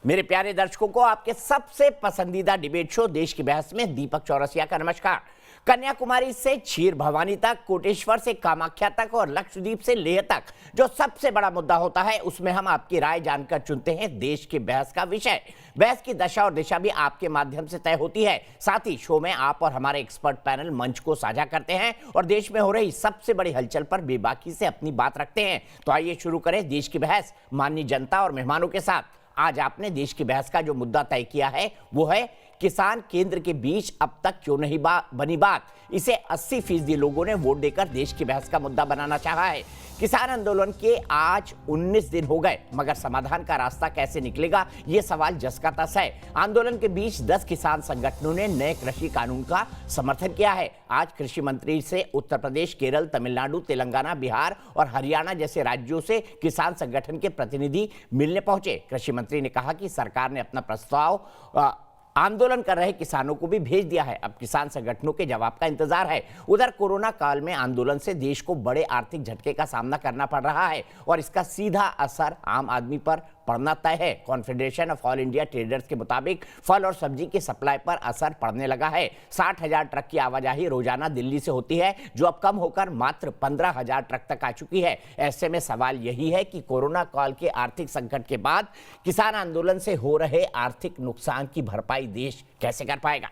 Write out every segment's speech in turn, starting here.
मेरे प्यारे दर्शकों को आपके सबसे पसंदीदा डिबेट शो देश की बहस में दीपक चौरसिया का नमस्कार। कन्याकुमारी से क्षीर भवानी तक, कोटेश्वर से कामाख्या तक और लक्षद्वीप से लेह तक जो सबसे बड़ा मुद्दा होता है उसमें हम आपकी राय जानकर चुनते हैं देश की बहस का विषय। बहस की दशा और दिशा भी आपके माध्यम से तय होती है। साथ ही शो में आप और हमारे एक्सपर्ट पैनल मंच को साझा करते हैं और देश में हो रही सबसे बड़ी हलचल पर बेबाकी से अपनी बात रखते हैं। तो आइए शुरू करें देश की बहस माननीय जनता और मेहमानों के साथ। आज आपने देश की बहस का जो मुद्दा तय किया है वो है किसान केंद्र के बीच अब तक क्यों नहीं बनी बात। इसे 80% लोगों ने वोट देकर देश की बहस का मुद्दा बनाना चाहा है। किसान आंदोलन के आज 19 दिन हो गए, मगर समाधान का रास्ता कैसे निकलेगा ये सवाल जस का तस है। आंदोलन के बीच 10 किसान संगठनों ने नए कृषि कानून का समर्थन किया है। आज कृषि मंत्री से उत्तर प्रदेश, केरल, तमिलनाडु, तेलंगाना, बिहार और हरियाणा जैसे राज्यों से किसान संगठन के प्रतिनिधि मिलने पहुंचे। कृषि मंत्री ने कहा कि सरकार ने अपना प्रस्ताव आंदोलन कर रहे किसानों को भी भेज दिया है। अब किसान संगठनों के जवाब का इंतजार है। उधर कोरोना काल में आंदोलन से देश को बड़े आर्थिक झटके का सामना करना पड़ रहा है और इसका सीधा असर आम आदमी पर पड़ना तय है। Confederation of all India traders के मुताबिक फल और सब्जी की सप्लाई पर असर पड़ने लगा है। 60,000 ट्रक की आवाजाही रोजाना दिल्ली से होती है, जो अब कम होकर मात्र 15,000 ट्रक तक आ चुकी है। ऐसे में सवाल यही है कि कोरोना काल के आर्थिक संकट के बाद किसान आंदोलन से हो रहे आर्थिक नुकसान की भरपाई देश कैसे कर पाएगा।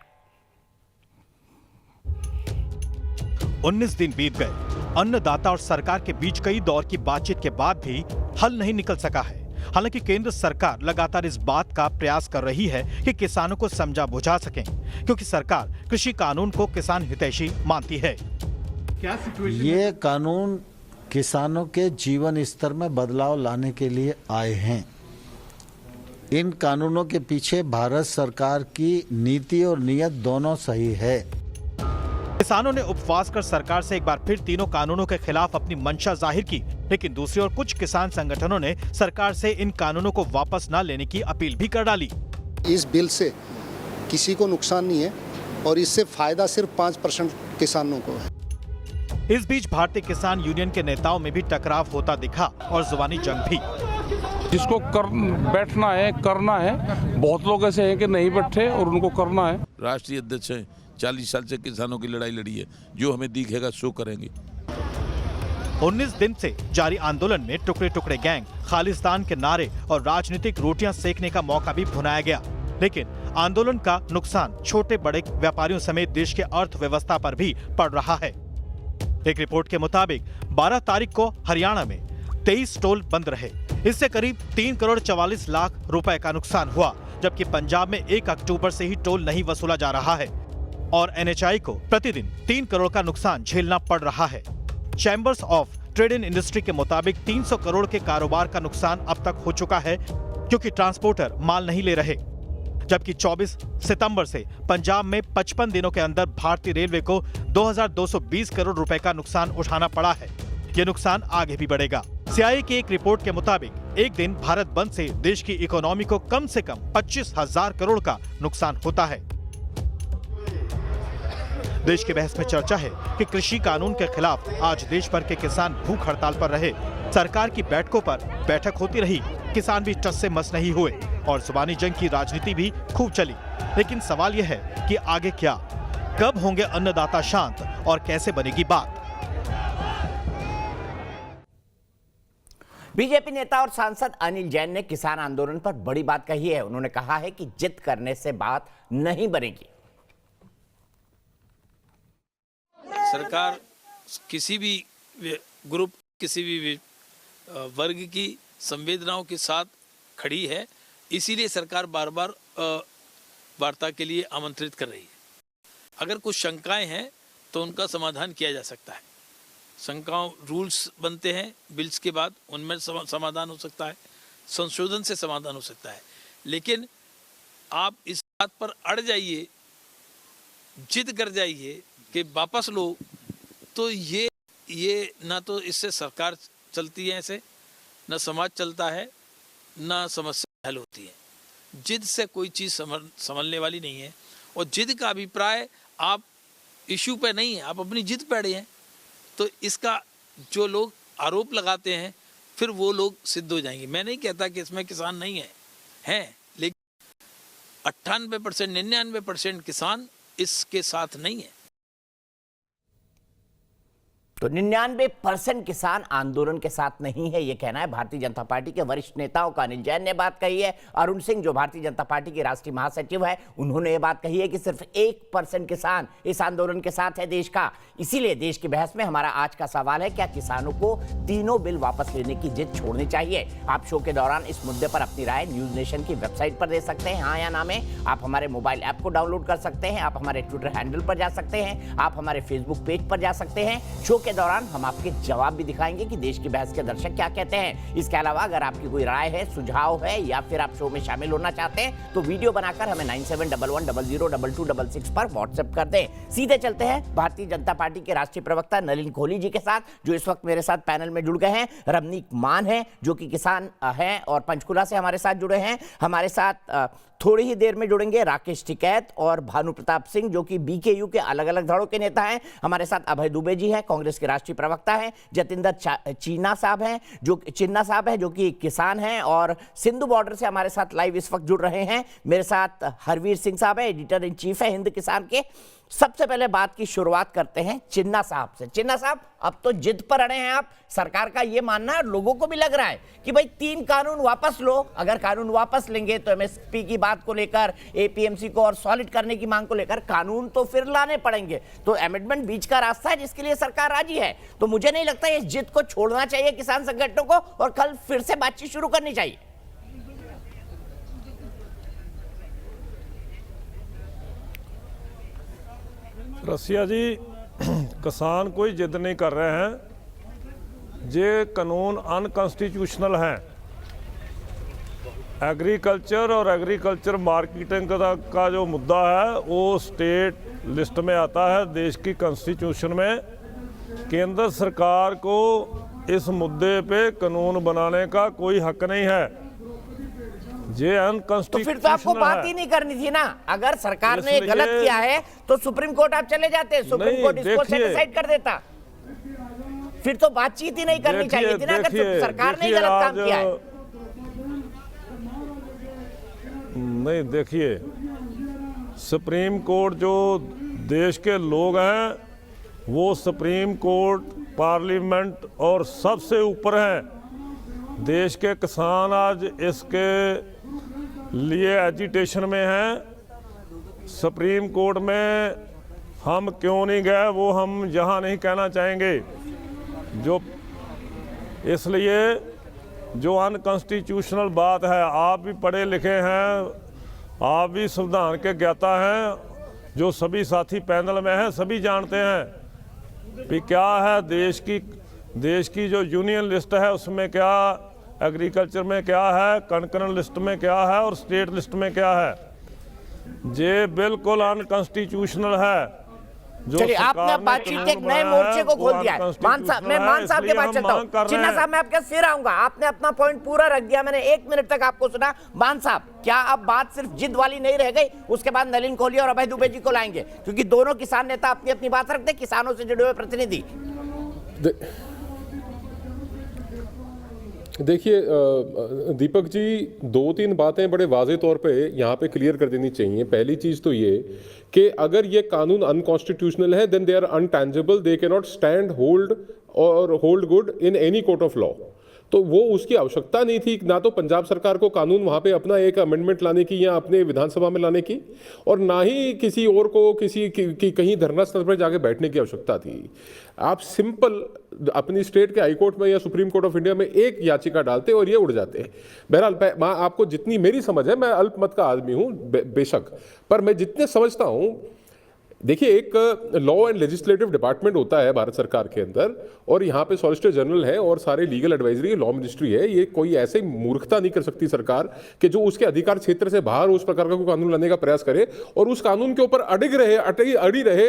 19 दिन बीत गए। अन्नदाता और सरकार के बीच कई दौर की बातचीत के बाद भी हल नहीं निकल सका है। हालांकि केंद्र सरकार लगातार इस बात का प्रयास कर रही है कि किसानों को समझा बुझा सकें, क्योंकि सरकार कृषि कानून को किसान हितैषी मानती है। ये कानून किसानों के जीवन स्तर में बदलाव लाने के लिए आए हैं। इन कानूनों के पीछे भारत सरकार की नीति और नीयत दोनों सही है। किसानों ने उपवास कर सरकार से एक बार फिर तीनों कानूनों के खिलाफ अपनी मंशा जाहिर की, लेकिन दूसरी ओर कुछ किसान संगठनों ने सरकार से इन कानूनों को वापस न लेने की अपील भी कर डाली। इस बिल से किसी को नुकसान नहीं है और इससे फायदा सिर्फ 5% किसानों को है। इस बीच भारतीय किसान यूनियन के नेताओं में भी टकराव होता दिखा और जुबानी जंग भी। जिसको बैठना है, करना है, बहुत लोग ऐसे हैं कि नहीं बैठे और उनको करना है। राष्ट्रीय अध्यक्ष हैं, 40 साल से किसानों की लड़ाई लड़ी है, जो हमें दिखेगा सो करेंगे। 19 दिन से जारी आंदोलन में टुकड़े टुकड़े गैंग, खालिस्तान के नारे और राजनीतिक रोटियां सेकने का मौका भी भुनाया गया। लेकिन आंदोलन का नुकसान छोटे बड़े व्यापारियों समेत देश के अर्थव्यवस्था पर भी पड़ रहा है। एक रिपोर्ट के मुताबिक 12 तारीख को हरियाणा में 23 टोल बंद रहे। इससे करीब 3 करोड़ 44 लाख रुपए का नुकसान हुआ, जबकि पंजाब में 1 अक्टूबर से ही टोल नहीं वसूला जा रहा है और NHI को प्रतिदिन 3 करोड़ का नुकसान झेलना पड़ रहा है। Chambers of trade in industry के मुताबिक 300 करोड़ के कारोबार का नुकसान अब तक हो चुका है, क्योंकि ट्रांसपोर्टर माल नहीं ले रहे। जबकि 24 सितंबर से पंजाब में 55 दिनों के अंदर भारतीय रेलवे को 2220 करोड़ रुपए का नुकसान उठाना पड़ा है। ये नुकसान आगे भी बढ़ेगा। CIA की एक रिपोर्ट के मुताबिक एक दिन भारत बंद से देश की इकोनॉमी को कम से कम 25,000 करोड़ का नुकसान होता है। देश की बहस में चर्चा है कि कृषि कानून के खिलाफ आज देश भर के किसान भूख हड़ताल पर रहे। सरकार की बैठकों पर बैठक होती रही, किसान भी टस से मस नहीं हुए और जुबानी जंग की राजनीति भी खूब चली। लेकिन सवाल यह है कि आगे क्या, कब होंगे अन्नदाता शांत और कैसे बनेगी बात। बीजेपी नेता और सांसद अनिल जैन ने किसान आंदोलन पर बड़ी बात कही है। उन्होंने कहा है कि जिद करने से बात नहीं बनेगी। सरकार किसी भी ग्रुप, किसी भी वर्ग की संवेदनाओं के साथ खड़ी है, इसीलिए सरकार बार बार वार्ता के लिए आमंत्रित कर रही है। अगर कुछ शंकाएं हैं तो उनका समाधान किया जा सकता है। शंकाओं, रूल्स बनते हैं बिल्स के बाद, उनमें समाधान हो सकता है, संशोधन से समाधान हो सकता है। लेकिन आप इस बात पर अड़ जाइए, जिद कर जाइए कि वापस लो, तो ये ना तो इससे सरकार चलती है, ऐसे ना समाज चलता है, ना समस्या हल होती है। जिद से कोई चीज़ संभलने वाली नहीं है। और जिद का अभिप्राय आप इशू पे नहीं है, आप अपनी जिद पे अड़े हैं, तो इसका जो लोग आरोप लगाते हैं फिर वो लोग सिद्ध हो जाएंगे। मैं नहीं कहता कि इसमें किसान नहीं है, हैं, 98%, 99% किसान इसके साथ नहीं है। तो 99% किसान आंदोलन के साथ नहीं है, यह कहना है भारतीय जनता पार्टी के वरिष्ठ नेताओं का। अनिल जैन ने बात कही है। अरुण सिंह जो भारतीय जनता पार्टी के राष्ट्रीय महासचिव है, उन्होंने ये बात कही है कि सिर्फ 1% किसान इस आंदोलन के साथ है देश का। इसीलिए देश की बहस में हमारा आज का सवाल है, क्या किसानों को तीनों बिल वापस लेने की जिद छोड़नी चाहिए? आप शो के दौरान इस मुद्दे पर अपनी राय न्यूज नेशन की वेबसाइट पर दे सकते हैं, हाँ या ना में। आप हमारे मोबाइल ऐप को डाउनलोड कर सकते हैं, आप हमारे ट्विटर हैंडल पर जा सकते हैं, आप हमारे फेसबुक पेज पर जा सकते हैं। शो के दौरान हम आपके जवाब भी दिखाएंगे कि देश की बहस के दर्शक क्या कहते हैं। इसके अलावा अगर आपकी कोई राय है, सुझाव है या फिर आप शो में शामिल होना चाहते हैं तो वीडियो बनाकर हमें 9711002266 पर व्हाट्सएप कर दें। सीधे चलते हैं भारतीय जनता पार्टी के राष्ट्रीय प्रवक्ता नलिन कोहली जी के साथ, जो इस वक्त मेरे साथ पैनल में जुड़ गए हैं। रमनीक मान है जो कि किसान हैं और पंचकुला से हमारे साथ जुड़े हैं। हमारे साथ थोड़ी ही देर में जुड़ेंगे राकेश टिकैत और भानु प्रताप सिंह जो कि बीकेयू के अलग अलग धड़ों के नेता हैं। हमारे साथ अभय दुबे जी हैं, कांग्रेस के राष्ट्रीय प्रवक्ता हैं। जतिंदर चिन्ना साहब हैं जो कि किसान हैं और सिंधु बॉर्डर से हमारे साथ लाइव इस वक्त जुड़ रहे हैं। मेरे साथ हरवीर सिंह साहब है, एडिटर इन चीफ है हिंद किसान के। सबसे पहले बात की शुरुआत करते हैं चिन्ना साहब से। चिन्ना साहब, अब तो जिद पर अड़े हैं आप। सरकार का यह मानना है, लोगों को भी लग रहा है कि भाई 3 कानून वापस लो। अगर कानून वापस लेंगे तो एमएसपी की बात को लेकर, एपीएमसी को और सॉलिड करने की मांग को लेकर कानून तो फिर लाने पड़ेंगे। तो अमेंडमेंट बीच का रास्ता है जिसके लिए सरकार राजी है। तो मुझे नहीं लगता इस जिद को छोड़ना चाहिए किसान संगठनों को और कल फिर से बातचीत शुरू करनी चाहिए। रसिया जी, किसान कोई जिद नहीं कर रहे हैं। ये कानून अनकॉन्स्टिट्यूशनल हैं। एग्रीकल्चर और एग्रीकल्चर मार्केटिंग का जो मुद्दा है वो स्टेट लिस्ट में आता है देश की कॉन्स्टिट्यूशन में। केंद्र सरकार को इस मुद्दे पे कानून बनाने का कोई हक नहीं है। ये तो फिर तो आपको बात ही नहीं करनी थी ना। अगर सरकार ने गलत किया है तो सुप्रीम कोर्ट आप चले जाते, सुप्रीम कोर्ट इसको सेटिस्फाइड कर देता। फिर तो बातचीत ही नहीं करनी चाहिए थी ना अगर सरकार ने गलत काम किया है। नहीं, देखिए, सुप्रीम कोर्ट जो देश के लोग हैं वो सुप्रीम कोर्ट, पार्लियामेंट और सबसे ऊपर है। देश के किसान आज इसके लिए एजिटेशन में हैं। सुप्रीम कोर्ट में हम क्यों नहीं गए वो हम यहाँ नहीं कहना चाहेंगे। जो इसलिए जो अनकॉन्स्टिट्यूशनल बात है, आप भी पढ़े लिखे हैं, आप भी संविधान के ज्ञाता हैं, जो सभी साथी पैनल में हैं सभी जानते हैं कि क्या है देश की जो यूनियन लिस्ट है उसमें क्या, एग्रीकल्चर में क्या है, कंकरन लिस्ट में क्या है और स्टेट लिस्ट में क्या है। ये बिल्कुल अनकॉन्स्टिट्यूशनल है। चलिए, आपने बातचीत के एक नए मोर्चे को खोल दिया है। मान साहब, मैं मान साहब के बात चलता हूं। चिन्ना साहब, मैं आपके फिर आऊंगा। आपने अपना पॉइंट पूरा रख दिया, मैंने 1 मिनट तक आपको सुना। मान साहब, क्या अब बात सिर्फ जिद वाली नहीं रह गई? उसके बाद नलिन कोहली और अभय दुबे जी को लाएंगे, क्योंकि दोनों किसान नेता अपनी अपनी बात रखते, किसानों से जुड़े हुए प्रतिनिधि। देखिए दीपक जी, 2-3 बातें बड़े वाज़े तौर पे यहाँ पे क्लियर कर देनी चाहिए। पहली चीज़ तो ये कि अगर ये कानून अनकॉन्स्टिट्यूशनल है then they are intangible, they can not stand, hold good in any court of law. तो वो उसकी आवश्यकता नहीं थी, ना तो पंजाब सरकार को कानून वहाँ पे अपना एक अमेंडमेंट लाने की या अपने विधानसभा में लाने की, और ना ही किसी और को किसी की कहीं धरना स्थल पर जाके बैठने की आवश्यकता थी। आप सिंपल अपनी स्टेट के हाईकोर्ट में या सुप्रीम कोर्ट ऑफ इंडिया में एक याचिका डालते और ये उड़ जाते हैं। बहरहाल आपको जितनी मेरी समझ है, मैं अल्पमत का आदमी हूँ बेशक, पर मैं जितने समझता हूँ, देखिए, एक लॉ एंड लेजिस्लेटिव डिपार्टमेंट होता है भारत सरकार के अंदर, और यहाँ पे सॉलिसिटर जनरल है और सारे लीगल एडवाइजरी, लॉ मिनिस्ट्री है। ये कोई ऐसे मूर्खता नहीं कर सकती सरकार कि जो उसके अधिकार क्षेत्र से बाहर उस प्रकार का कोई कानून लाने का प्रयास करे और उस कानून के ऊपर अड़ी रहे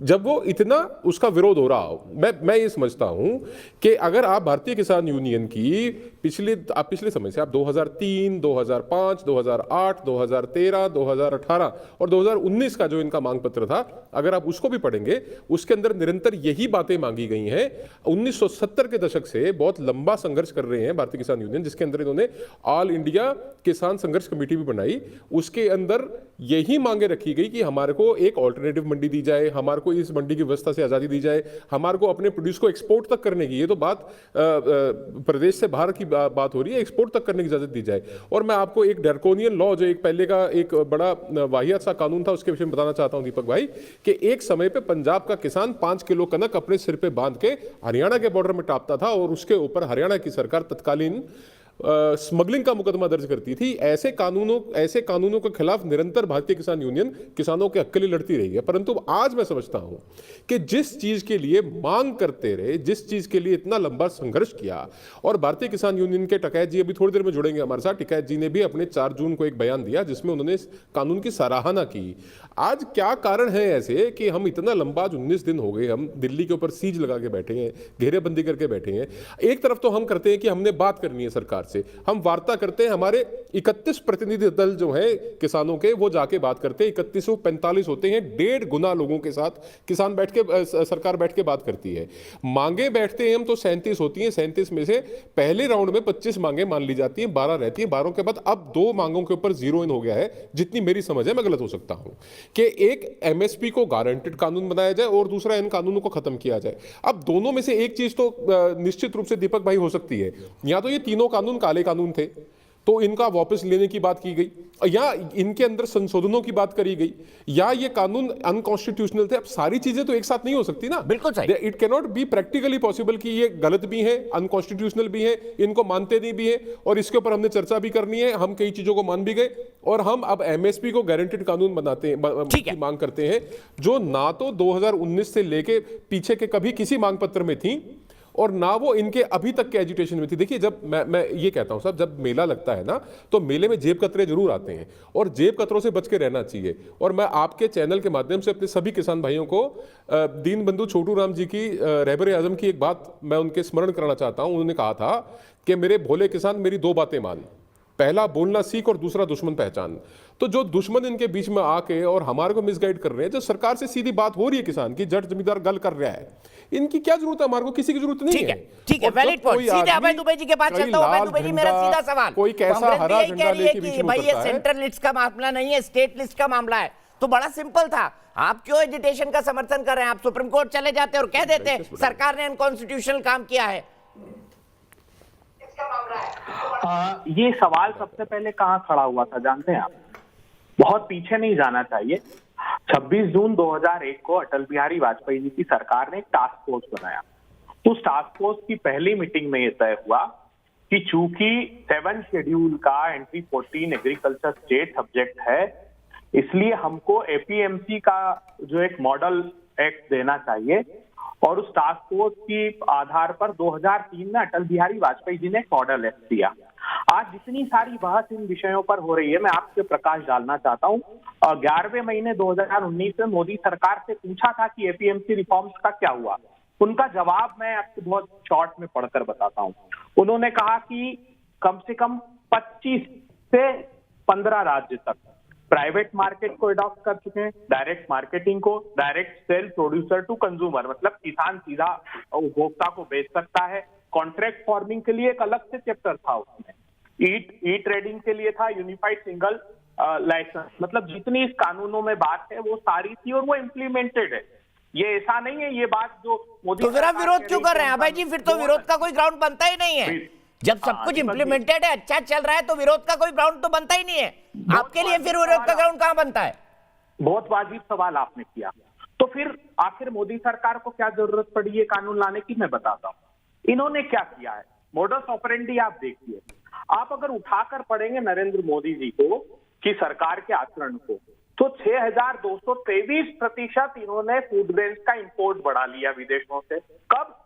जब वो इतना उसका विरोध हो रहा हो। मैं ये समझता हूं कि अगर आप भारतीय किसान यूनियन की पिछले समय से आप 2003, 2005, 2008, 2013, 2018 और 2019 का जो इनका मांग पत्र था, अगर आप उसको भी पढ़ेंगे, उसके अंदर निरंतर यही बातें मांगी गई हैं। 1970 के दशक से बहुत लंबा संघर्ष कर रहे हैं भारतीय किसान यूनियन, जिसके अंदर इन्होंने ऑल इंडिया किसान संघर्ष कमेटी भी बनाई। उसके अंदर यही मांगे रखी गई कि हमारे को एक ऑल्टरनेटिव मंडी दी जाए, हमारे को इस मंडी की व्यवस्था से आजादी दी जाए, हमारे को अपने प्रोड्यूस को एक्सपोर्ट तक करने की, ये तो बात प्रदेश से बाहर की बात हो रही है, एक्सपोर्ट तक करने की इजाजत दी जाए। और मैं आपको एक ड्रैकोनियन लॉ, जो एक पहले का एक बड़ा वाहियात सा कानून था, उसके विषय में बताना चाहता हूं दीपक भाई, कि एक समय पे पंजाब का किसान 5 किलो कनक अपने सिर पे बांध के हरियाणा के बॉर्डर में टापता था और उसके ऊपर हरियाणा की सरकार तत्कालीन स्मगलिंग का मुकदमा दर्ज करती थी। ऐसे कानूनों के खिलाफ निरंतर भारतीय किसान यूनियन किसानों के हक के लिए लड़ती रही है। परंतु आज मैं समझता हूं कि जिस चीज के लिए मांग करते रहे, जिस चीज के लिए इतना लंबा संघर्ष किया, और भारतीय किसान यूनियन के टिकैत जी अभी थोड़ी देर में जुड़ेंगे हमारे साथ, टिकैत जी ने भी अपने 4 जून को एक बयान दिया जिसमें उन्होंने इस कानून की सराहना की। आज क्या कारण है ऐसे कि हम इतना लंबा, 19 दिन हो गए, हम दिल्ली के ऊपर सीज लगा के बैठे हैं, घेरेबंदी करके बैठे हैं। एक तरफ तो हम करते हैं कि हमने बात करनी है सरकार से, हम वार्ता करते हैं, हमारे 31 प्रतिनिधि दल जो है किसानों के, वो जाके बात करते हैं, 3145 होते हैं, 1.5 गुना लोगों के साथ किसान बैठ के, सरकार बैठ के बात करती है। मांगे बैठते हैं हम तो 37 होती हैं, 37 में से पहले राउंड में 25 मांगे मान ली जाती हैं, 12 रहती हैं, 12 के बाद अब 2 मांगों के ऊपर जीरो इन हो गया है, जितनी मेरी समझ है, मैं गलत हो सकता हूं, कि एक एमएसपी को गारंटेड कानून बनाया जाए और दूसरा इन कानूनों को खत्म किया जाए। अब दोनों में से एक चीज तो निश्चित रूप से दीपक भाई हो सकती है, या तो ये तीनों कानून काले कानून थे तो इनका वापस लेने की बात की गई, या इनके अंदर संशोधनों की बात करी गई, या ये कानून अनकॉन्स्टिट्यूशनल थे। अब सारी चीजें तो एक साथ नहीं हो सकती ना, बिल्कुल सही। It can not be practically possible कि ये गलत भी है, अनकॉन्स्टिट्यूशनल भी है, इनको मानते नहीं भी है, और इसके ऊपर हमने चर्चा भी करनी है। हम कई चीजों को मान भी गए और हम अब एमएसपी को गारंटेड कानून बनाते हैं, की मांग करते हैं, जो ना तो 2019 से लेके पीछे के कभी किसी मांग पत्र में थी और ना वो इनके अभी तक के एजुटेशन में थी। देखिए, जब मैं ये कहता हूं साहब, जब मेला लगता है ना, तो मेले में जेब कतरे जरूर आते हैं और जेब कतरों से बच के रहना चाहिए। और मैं आपके चैनल के माध्यम से अपने सभी किसान भाइयों को दीन बंधु छोटू राम जी की, रहबर आजम की एक बात मैं उनके स्मरण कराना चाहता हूं। उन्होंने कहा था कि मेरे भोले किसान मेरी 2 बातें मान, पहला बोलना सीख और दूसरा दुश्मन पहचान। तो जो दुश्मन इनके बीच में आके और हमारे को मिसगाइड कर रहे हैं, जो सरकार से सीधी बात हो रही है किसान की, जट जमींदार गल कर रहा है, इनकी क्या जरूरत है? हमारे को किसी की जरूरत नहीं है। ठीक है, वैलिड पॉइंट। सीधे अभय दुबे जी के पास चलता हूं। अभय दुबे जी, मेरा सीधा सवाल, कोई कैसा हरा झंडा लेके बीच में भाई ये उतरता है? सेंट्रल लिस्ट का मामला नहीं है, स्टेट लिस्ट का मामला है, तो बड़ा सिंपल था। आप क्यों एजिटेशन का समर्थन कर रहे हैं? आप सुप्रीम कोर्ट चले जाते और कह देते सरकार ने अनकॉन्स्टिट्यूशनल काम किया है। ये सवाल सबसे पहले कहां खड़ा हुआ था जानते हैं आप? बहुत पीछे नहीं जाना चाहिए। 26 जून 2001 को अटल बिहारी वाजपेयी जी की सरकार ने एक टास्क फोर्स बनाया। उस टास्क फोर्स की पहली मीटिंग में यह तय हुआ कि चूंकि 7 शेड्यूल का एंट्री 14 एग्रीकल्चर स्टेट सब्जेक्ट है, इसलिए हमको एपीएमसी का जो एक मॉडल एक्ट देना चाहिए। और उस टास्क फोर्स की आधार पर 2003 में अटल बिहारी वाजपेयी जी ने एक मॉडल एक्ट दिया। आज जितनी सारी बहस इन विषयों पर हो रही है, मैं आपसे प्रकाश डालना चाहता हूं। 11वें महीने 2019 में मोदी सरकार से पूछा था कि एपीएमसी रिफॉर्म्स का क्या हुआ। उनका जवाब मैं आपको बहुत शॉर्ट में पढ़कर बताता हूं। उन्होंने कहा कि कम से कम 25 से 15 राज्य तक प्राइवेट मार्केट को अडॉप्ट कर चुके हैं, डायरेक्ट मार्केटिंग को, direct sale producer to consumer, मतलब किसान सीधा उपभोक्ता को बेच सकता है। कॉन्ट्रैक्ट फार्मिंग के लिए एक अलग से चैप्टर था उसमें, ई ट्रेडिंग के लिए था यूनिफाइड सिंगल लाइसेंस। मतलब जितनी इस कानूनों में बात है वो सारी थी और वो इम्प्लीमेंटेड है। ये ऐसा नहीं है ये बात जो मोदी, तो फिर आप विरोध क्यों कर रहे हैं भाई जी? फिर तो विरोध का कोई ग्राउंड बनता ही नहीं है। जब सब कुछ इम्प्लीमेंटेड है, अच्छा चल रहा है, तो विरोध का कोई ग्राउंड तो बनता ही नहीं है। आपके लिए फिर विरोध का ग्राउंड कहां बनता है? बहुत वाजिब सवाल आपने किया। तो फिर आखिर मोदी सरकार को क्या जरूरत पड़ी ये कानून लाने की, मैं बताता हूं। इन्होंने क्या किया है, मोडस ऑपरेंडी आप देखिए। आप अगर उठाकर पढ़ेंगे नरेंद्र मोदी जी को की सरकार के आचरण को, तो 6223% इन्होंने फूड ग्रेन्स का इंपोर्ट बढ़ा लिया विदेशों से। कब?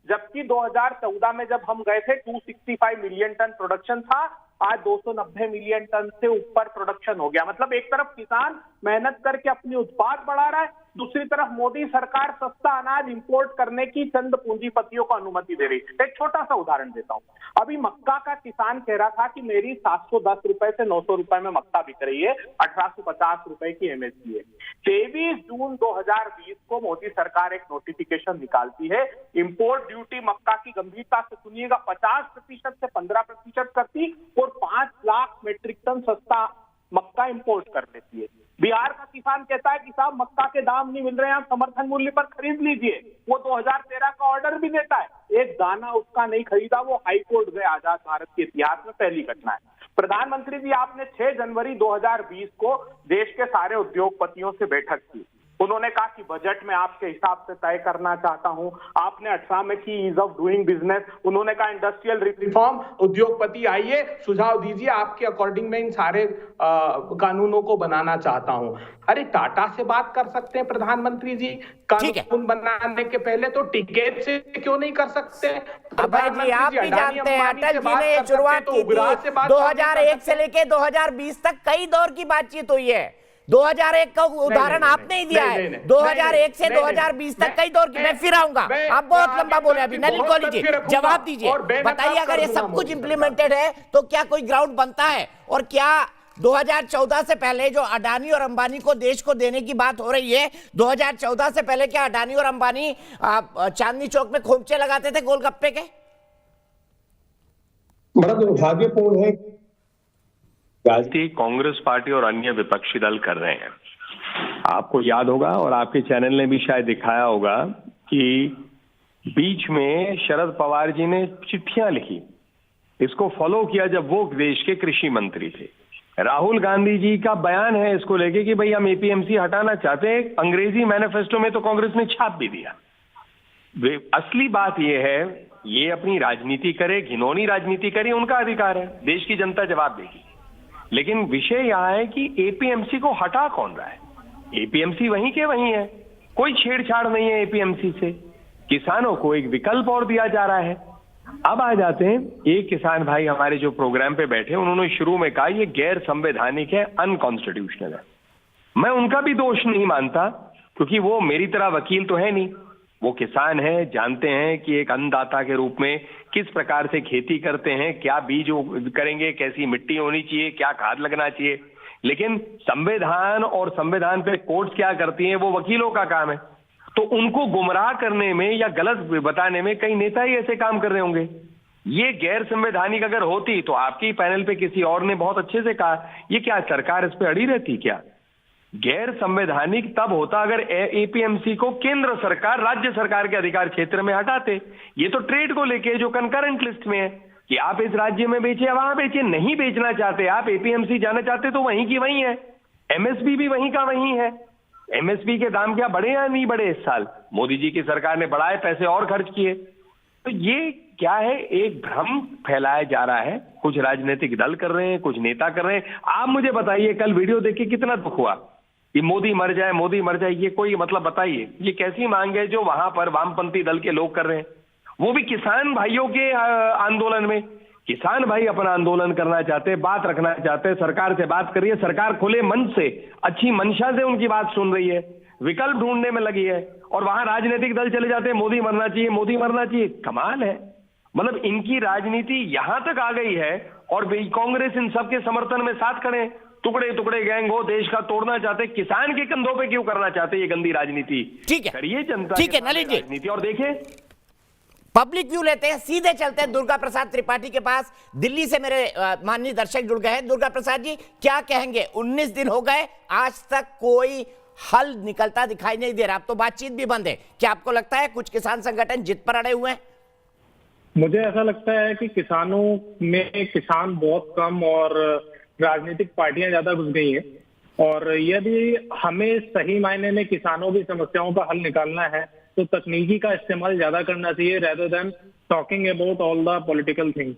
जबकि 2014 में जब हम गए थे 265 मिलियन टन प्रोडक्शन था, आज 290 मिलियन टन से ऊपर प्रोडक्शन हो गया। मतलब एक तरफ किसान मेहनत करके अपनी उत्पाद बढ़ा रहा है, दूसरी तरफ मोदी सरकार सस्ता अनाज इंपोर्ट करने की चंद पूंजीपतियों को अनुमति दे रही है। एक छोटा सा उदाहरण देता हूं। अभी मक्का का किसान कह रहा था कि मेरी 710 रुपए से 900 रुपए में मक्का बिक रही है, 1850 रुपए की एमएसपी है। 23 जून 2020 को मोदी सरकार एक नोटिफिकेशन निकालती है, इंपोर्ट ड्यूटी मक्का की गंभीरता से सुनिएगा 50% से 15% करती और 5 लाख मेट्रिक टन सस्ता मक्का इंपोर्ट कर लेती है। बिहार का किसान कहता है कि साहब मक्का के दाम नहीं मिल रहे हैं, आप समर्थन मूल्य पर खरीद लीजिए। वो 2013 का ऑर्डर भी देता है, एक दाना उसका नहीं खरीदा, वो हाईकोर्ट गए। आजाद भारत के इतिहास में पहली घटना है। प्रधानमंत्री जी, आपने 6 जनवरी 2020 को देश के सारे उद्योगपतियों से बैठक की। उन्होंने कहा कि बजट में आपके हिसाब से तय करना चाहता हूं। आपने 18 में की ईज ऑफ डूइंग बिजनेस। उन्होंने कहा इंडस्ट्रियल रिफॉर्म, उद्योगपति आइए सुझाव दीजिए, आपके अकॉर्डिंग मैं इन सारे कानूनों को बनाना चाहता हूं। अरे टाटा से बात कर सकते हैं प्रधानमंत्री जी, कानून बनाने के पहले तो टिकट से क्यों नहीं कर सकते? अभय जी, आप भी जानते हैं अटल जी ने ये शुरुआत की थी। 2001 से लेके 2020 तक कई दौर की बातचीत हुई है। 2001 का उदाहरण आपने ही दिया है। 2001 से 2020 तक कई दौर की। मैं फिर आऊंगा, आप बहुत लंबा बोले। अभी नलिन कोहली जी जवाब दीजिए, बताइए अगर ये सब कुछ इंप्लीमेंटेड है तो क्या कोई ग्राउंड बनता है? और क्या 2014 से पहले जो अडानी और अंबानी को देश को देने की बात हो रही है, 2014 से पहले क्या अडानी और अंबानी चांदनी चौक में खोमचे लगाते थे गोलगप्पे के? बड़ा दुर्भाग्यपूर्ण है राजनीति कांग्रेस पार्टी और अन्य विपक्षी दल कर रहे हैं। आपको याद होगा और आपके चैनल ने भी शायद दिखाया होगा कि बीच में शरद पवार जी ने चिट्ठियां लिखी, इसको फॉलो किया जब वो देश के कृषि मंत्री थे। राहुल गांधी जी का बयान है इसको लेके कि भाई हम एपीएमसी हटाना चाहते हैं। अंग्रेजी मैनिफेस्टो में तो कांग्रेस ने छाप भी दिया। असली बात यह है, ये अपनी राजनीति करे, घिनौनी राजनीति करे, उनका अधिकार है, देश की जनता जवाब देगी। लेकिन विषय यह है कि एपीएमसी को हटा कौन रहा है? एपीएमसी वहीं के वहीं है, कोई छेड़छाड़ नहीं है एपीएमसी से। किसानों को एक विकल्प और दिया जा रहा है। अब आ जाते हैं, एक किसान भाई हमारे जो प्रोग्राम पे बैठे, उन्होंने शुरू में कहा ये गैर संवैधानिक है, अनकॉन्स्टिट्यूशनल है। मैं उनका भी दोष नहीं मानता, क्योंकि वो मेरी तरह वकील तो है नहीं। वो किसान है, जानते हैं कि एक अन्नदाता के रूप में किस प्रकार से खेती करते हैं, क्या बीज करेंगे, कैसी मिट्टी होनी चाहिए, क्या खाद लगना चाहिए। लेकिन संविधान और संविधान पे कोर्ट क्या करती हैं, वो वकीलों का काम है। तो उनको गुमराह करने में या गलत बताने में कई नेता ही ऐसे काम कर रहे होंगे। ये गैर संवैधानिक अगर होती तो आपके पैनल पे किसी और ने बहुत अच्छे से कहा, ये क्या सरकार इस पे अड़ी रहती क्या? गैर संवैधानिक तब होता अगर एपीएमसी को केंद्र सरकार राज्य सरकार के अधिकार क्षेत्र में हटाते। ये तो ट्रेड को लेके जो कंकरेंट लिस्ट में है कि आप इस राज्य में बेचे या वहां बेचे, नहीं बेचना चाहते आप, एपीएमसी जाना चाहते तो वहीं की वहीं है। एमएसपी भी वहीं का वहीं है। एमएसपी के दाम क्या बढ़े या नहीं बढ़े? इस साल मोदी जी की सरकार ने बढ़ाए, पैसे और खर्च किए। तो ये क्या है, एक भ्रम फैलाया जा रहा है। कुछ राजनीतिक दल कर रहे हैं, कुछ नेता कर रहे हैं। आप मुझे बताइए, कल वीडियो देख के कितना दुख हुआ कि मोदी मर जाए, मोदी मर जाए। ये कोई मतलब बताइए, ये कैसी मांग है जो वहां पर वामपंथी दल के लोग कर रहे हैं, वो भी किसान भाइयों के आंदोलन में। किसान भाई अपना आंदोलन करना चाहते हैं, बात रखना चाहते हैं, सरकार से बात करिए। सरकार खुले मन से, अच्छी मंशा से उनकी बात सुन रही है, विकल्प ढूंढने में लगी है। और वहां राजनीतिक दल चले जाते हैं, मोदी मरना चाहिए, मोदी मरना चाहिए। कमाल है, मतलब इनकी राजनीति यहां तक आ गई है। और कांग्रेस इन सबके समर्थन में साथ खड़े, टुकड़े टुकड़े गैंग हो, देश का तोड़ना चाहते, किसान के कंधों पे क्यों करना चाहते ये गंदी राजनीति? ठीक है, करिए जनता, ठीक है नलिन जी, राजनीति। और देखिए पब्लिक व्यू लेते हैं, सीधे चलते हैं दुर्गा प्रसाद त्रिपाठी के पास। दिल्ली से मेरे माननीय दर्शक जुड़ गए हैं। दुर्गा प्रसाद जी, क्या कहेंगे? 19 दिन हो गए, आज तक कोई हल निकलता दिखाई नहीं दे रहा। अब तो बातचीत भी बंद है। क्या आपको लगता है कुछ किसान संगठन जिद पर अड़े हुए हैं? मुझे ऐसा लगता है कि किसानों में किसान बहुत कम और राजनीतिक पार्टियां ज्यादा घुस गई हैं। और यदि हमें सही मायने में किसानों की समस्याओं का हल निकालना है तो तकनीकी का इस्तेमाल ज्यादा करना चाहिए, rather than talking about all the political things.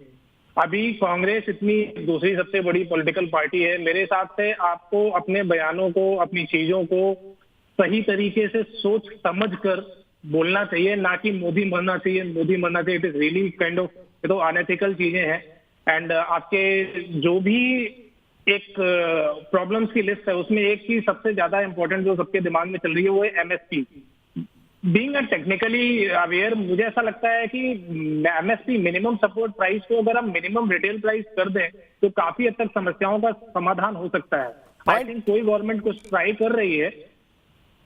अभी कांग्रेस इतनी दूसरी सबसे बड़ी पॉलिटिकल पार्टी है। मेरे हिसाब से आपको अपने बयानों को, अपनी चीजों को सही तरीके से सोच समझ कर बोलना चाहिए, ना कि मोदी मरना चाहिए, मोदी मरना चाहिए। It is really kind of, ये तो अनएथिकल चीजें हैं। एंड आपके जो भी एक प्रॉब्लम्स की लिस्ट है, उसमें एक चीज सबसे ज्यादा इंपॉर्टेंट जो सबके दिमाग में चल रही है वो है MSP. Being a technically aware, मुझे ऐसा लगता है कि एमएसपी मिनिमम सपोर्ट प्राइस को अगर हम मिनिमम रिटेल प्राइस कर दें तो काफी हद तक समस्याओं का समाधान हो सकता है। आई थिंक कोई गवर्नमेंट कुछ ट्राई कर रही है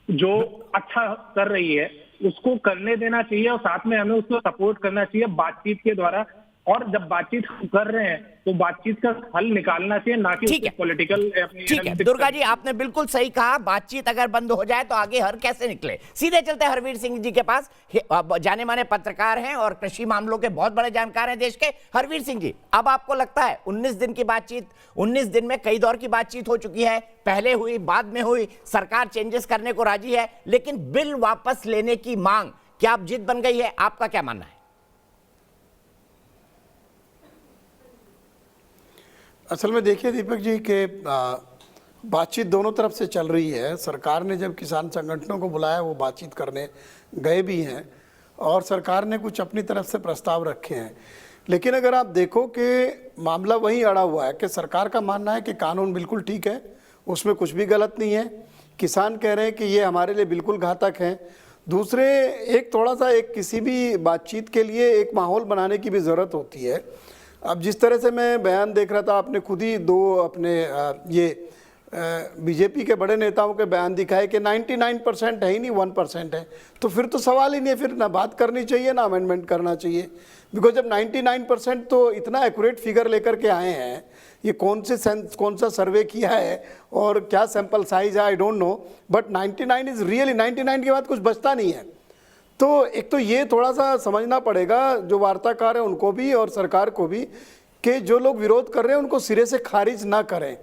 जो अच्छा कर रही है, उसको करने देना चाहिए और साथ में हमें उसको सपोर्ट करना चाहिए बातचीत के द्वारा। और जब बातचीत हम कर रहे हैं तो बातचीत का हल निकालना चाहिए, ना कि पॉलिटिकल। ठीक है दुर्गा जी, आपने बिल्कुल सही कहा, बातचीत अगर बंद हो जाए तो आगे हर कैसे निकले। सीधे चलते हैं हरवीर सिंह जी के पास, जाने माने पत्रकार हैं और कृषि मामलों के बहुत बड़े जानकार हैं देश के। हरवीर सिंह जी, अब आपको लगता है 19 दिन की बातचीत, 19 दिन में कई दौर की बातचीत हो चुकी है, पहले हुई बाद में हुई, सरकार चेंजेस करने को राजी है, लेकिन बिल वापस लेने की मांग क्या अब जिद बन गई है? आपका क्या मानना है? असल में देखिए दीपक जी के बातचीत दोनों तरफ से चल रही है। सरकार ने जब किसान संगठनों को बुलाया वो बातचीत करने गए भी हैं और सरकार ने कुछ अपनी तरफ से प्रस्ताव रखे हैं। लेकिन अगर आप देखो कि मामला वहीं अड़ा हुआ है कि सरकार का मानना है कि कानून बिल्कुल ठीक है, उसमें कुछ भी गलत नहीं है, किसान कह रहे हैं कि ये हमारे लिए बिल्कुल घातक है। दूसरे एक थोड़ा सा एक किसी भी बातचीत के लिए एक माहौल बनाने की भी ज़रूरत होती है। अब जिस तरह से मैं बयान देख रहा था, आपने खुद ही दो अपने ये बीजेपी के बड़े नेताओं के बयान दिखाए कि 99% है ही नहीं, 1% है, तो फिर तो सवाल ही नहीं है, फिर ना बात करनी चाहिए ना अमेंडमेंट करना चाहिए। बिकॉज जब 99% तो इतना एक्यूरेट फिगर लेकर के आए हैं, ये कौन सा सर्वे किया है और क्या सैंपल साइज है I don't know, but 99 is really 99 के बाद कुछ बचता नहीं है। तो एक तो ये थोड़ा सा समझना पड़ेगा जो वार्ताकार हैं उनको भी और सरकार को भी कि जो लोग विरोध कर रहे हैं उनको सिरे से खारिज ना करें,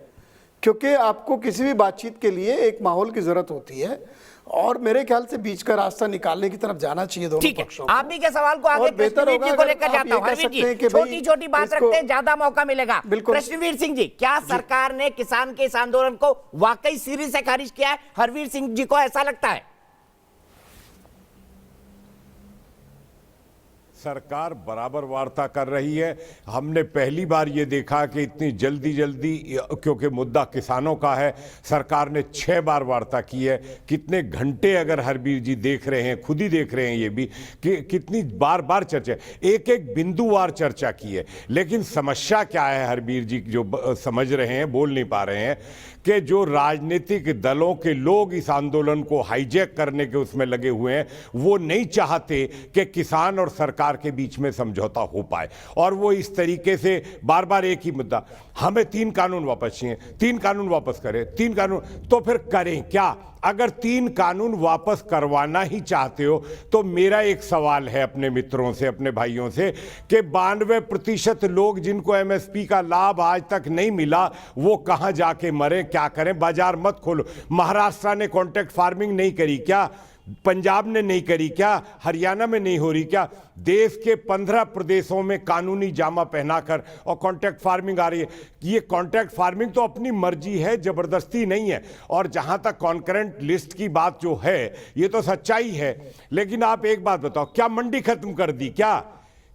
क्योंकि आपको किसी भी बातचीत के लिए एक माहौल की ज़रूरत होती है और मेरे ख्याल से बीच का रास्ता निकालने की तरफ जाना चाहिए दोनों पक्षों को। आप भी के सवाल को आगे कृष्णवीर जी को लेकर जाता हूं। हरवीर जी, छोटी छोटी बात रखते हैं, ज्यादा मौका मिलेगा। कृष्णवीर सिंह जी, क्या सरकार ने किसान के इस आंदोलन को वाकई सिरे से खारिज किया है? हरवीर सिंह जी को ऐसा लगता है? सरकार बराबर वार्ता कर रही है। हमने पहली बार ये देखा कि इतनी जल्दी क्योंकि मुद्दा किसानों का है, सरकार ने 6 बार वार्ता की है। कितने घंटे अगर हरवीर जी देख रहे हैं, खुद ही देख रहे हैं ये भी कि कितनी बार चर्चा, एक एक बिंदुवार चर्चा की है। लेकिन समस्या क्या है हरवीर जी जो समझ रहे हैं, बोल नहीं पा रहे हैं, कि जो राजनीतिक दलों के लोग इस आंदोलन को हाईजैक करने के उसमें लगे हुए हैं, वो नहीं चाहते कि किसान और सरकार के बीच में समझौता हो पाए। और वो इस तरीके से बार बार एक ही मुद्दा, हमें 3 कानून वापस चाहिए, 3 कानून वापस करें, 3 कानून, तो फिर करें क्या? अगर 3 कानून वापस करवाना ही चाहते हो तो मेरा एक सवाल है अपने मित्रों से, अपने भाइयों से, कि 92% लोग जिनको एमएसपी का लाभ आज तक नहीं मिला वो कहां जाके मरे, क्या करें? बाजार मत खोलो। महाराष्ट्र ने कॉन्ट्रैक्ट फार्मिंग नहीं करी क्या? पंजाब ने नहीं करी क्या? हरियाणा में नहीं हो रही क्या? देश के 15 प्रदेशों में कानूनी जामा पहनाकर और कॉन्ट्रैक्ट फार्मिंग आ रही है। ये कॉन्ट्रैक्ट फार्मिंग तो अपनी मर्जी है, जबरदस्ती नहीं है। और जहां तक कॉन्करेंट लिस्ट की बात जो है, ये तो सच्चाई है। लेकिन आप एक बात बताओ, क्या मंडी खत्म कर दी?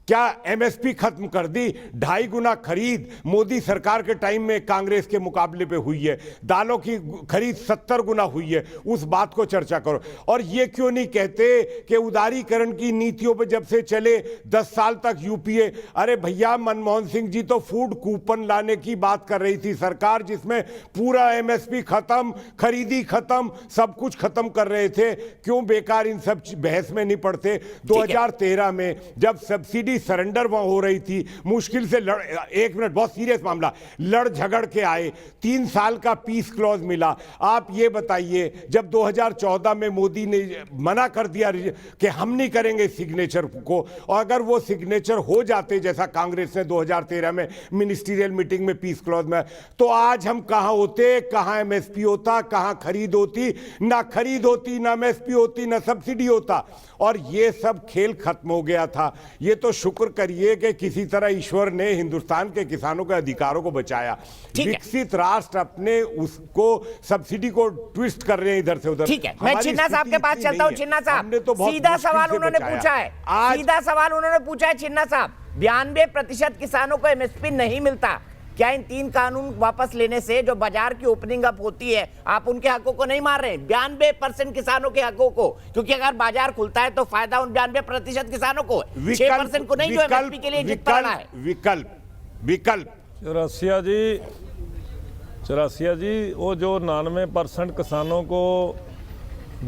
क्या एमएसपी खत्म कर दी? 2.5 गुना खरीद मोदी सरकार के टाइम में कांग्रेस के मुकाबले पे हुई है। दालों की खरीद 70 गुना हुई है। उस बात को चर्चा करो। और ये क्यों नहीं कहते कि उदारीकरण की नीतियों पे जब से चले 10 साल तक यूपीए, अरे भैया मनमोहन सिंह जी तो फूड कूपन लाने की बात कर रही थी सरकार, जिसमें पूरा एमएसपी खत्म, खरीदी खत्म, सब कुछ खत्म कर रहे थे। क्यों बेकार इन सब बहस में नहीं पड़ते? 2013 में जब सब्सिडी सरेंडर वहां हो रही थी, मुश्किल से एक मिनट, बहुत सीरियस मामला, लड़ झगड़ के आए, 3 साल का पीस क्लॉज मिला। आप ये बताइए, जब 2014 में मोदी ने मना कर दिया कि हम नहीं करेंगे सिग्नेचर को, और अगर वो सिग्नेचर हो जाते जैसा कांग्रेस ने 2013 में मिनिस्ट्रियल मीटिंग में पीस क्लॉज में, तो आज हम कहां होते? कहां एमएसपी होता? कहां खरीद होती? ना खरीद होती, ना एमएसपी होती, ना सब्सिडी होता। और ये सब खेल खत्म हो गया था। ये तो शुक्र करिए कि किसी तरह ईश्वर ने हिंदुस्तान के किसानों के अधिकारों को बचाया। विकसित राष्ट्र अपने उसको सब्सिडी को ट्विस्ट कर रहे हैं इधर से उधर। ठीक है, मैं छिन्ना साहब के पास चलता हूं। छिन्ना साहब, सीधा सवाल उन्होंने पूछा है, सीधा सवाल उन्होंने पूछा है। छिन्ना साहब, 92% किसानों को एमएसपी नहीं मिलता, क्या इन 3 कानून वापस लेने से जो बाजार की ओपनिंग अप होती है, आप उनके हकों को नहीं मार रहे? 92% किसानों के हकों को, क्योंकि अगर बाजार खुलता है तो फायदा उन 92% किसानों को, 6% को नहीं, जो एमएसपी के लिए जिद पड़ा है। विकल्प चौरासिया जी, वो जो 99% किसानों को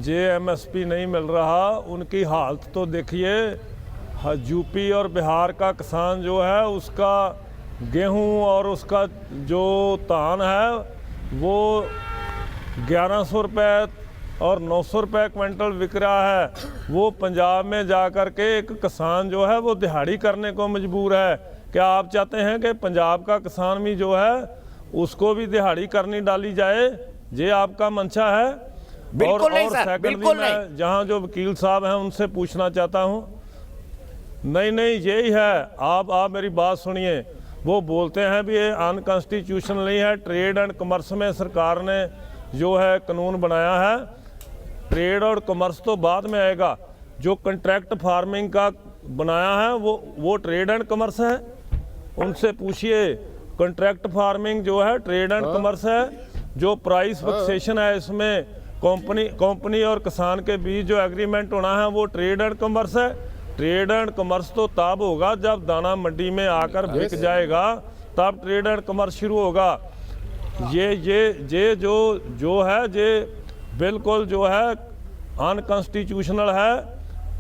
JMSP नहीं मिल रहा, उनकी हालत तो देखिए। यूपी और बिहार का किसान जो है, उसका गेहूं और उसका जो धान है वो 1100 रुपये और 900 रुपये क्विंटल बिक रहा है। वो पंजाब में जा कर के एक किसान जो है वो दिहाड़ी करने को मजबूर है। क्या आप चाहते हैं कि पंजाब का किसान भी जो है उसको भी दिहाड़ी करनी डाली जाए? ये आपका मंशा है? बिल्कुल नहीं सर, सेकंड बिल्कुल मैं नहीं। जहां जो वकील साहब हैं उनसे पूछना चाहता हूं। नहीं यही है, आप मेरी बात सुनिए। वो बोलते हैं भी ये अनकॉन्स्टिट्यूशनल नहीं है। ट्रेड एंड कॉमर्स में सरकार ने जो है कानून बनाया है, ट्रेड और कॉमर्स तो बाद में आएगा। जो कॉन्ट्रैक्ट फार्मिंग का बनाया है वो ट्रेड एंड कॉमर्स है। उनसे पूछिए, कॉन्ट्रैक्ट फार्मिंग जो है ट्रेड एंड कॉमर्स है। जो प्राइस फिक्सेशन है, इसमें कंपनी और किसान के बीच जो एग्रीमेंट होना है वो ट्रेड एंड कॉमर्स है। ट्रेड एंड कॉमर्स तो तब होगा जब दाना मंडी में आकर बिक जाएगा, तब ट्रेड एंड कॉमर्स शुरू होगा। ये जो है ये बिल्कुल जो है अनकॉन्स्टिट्यूशनल है।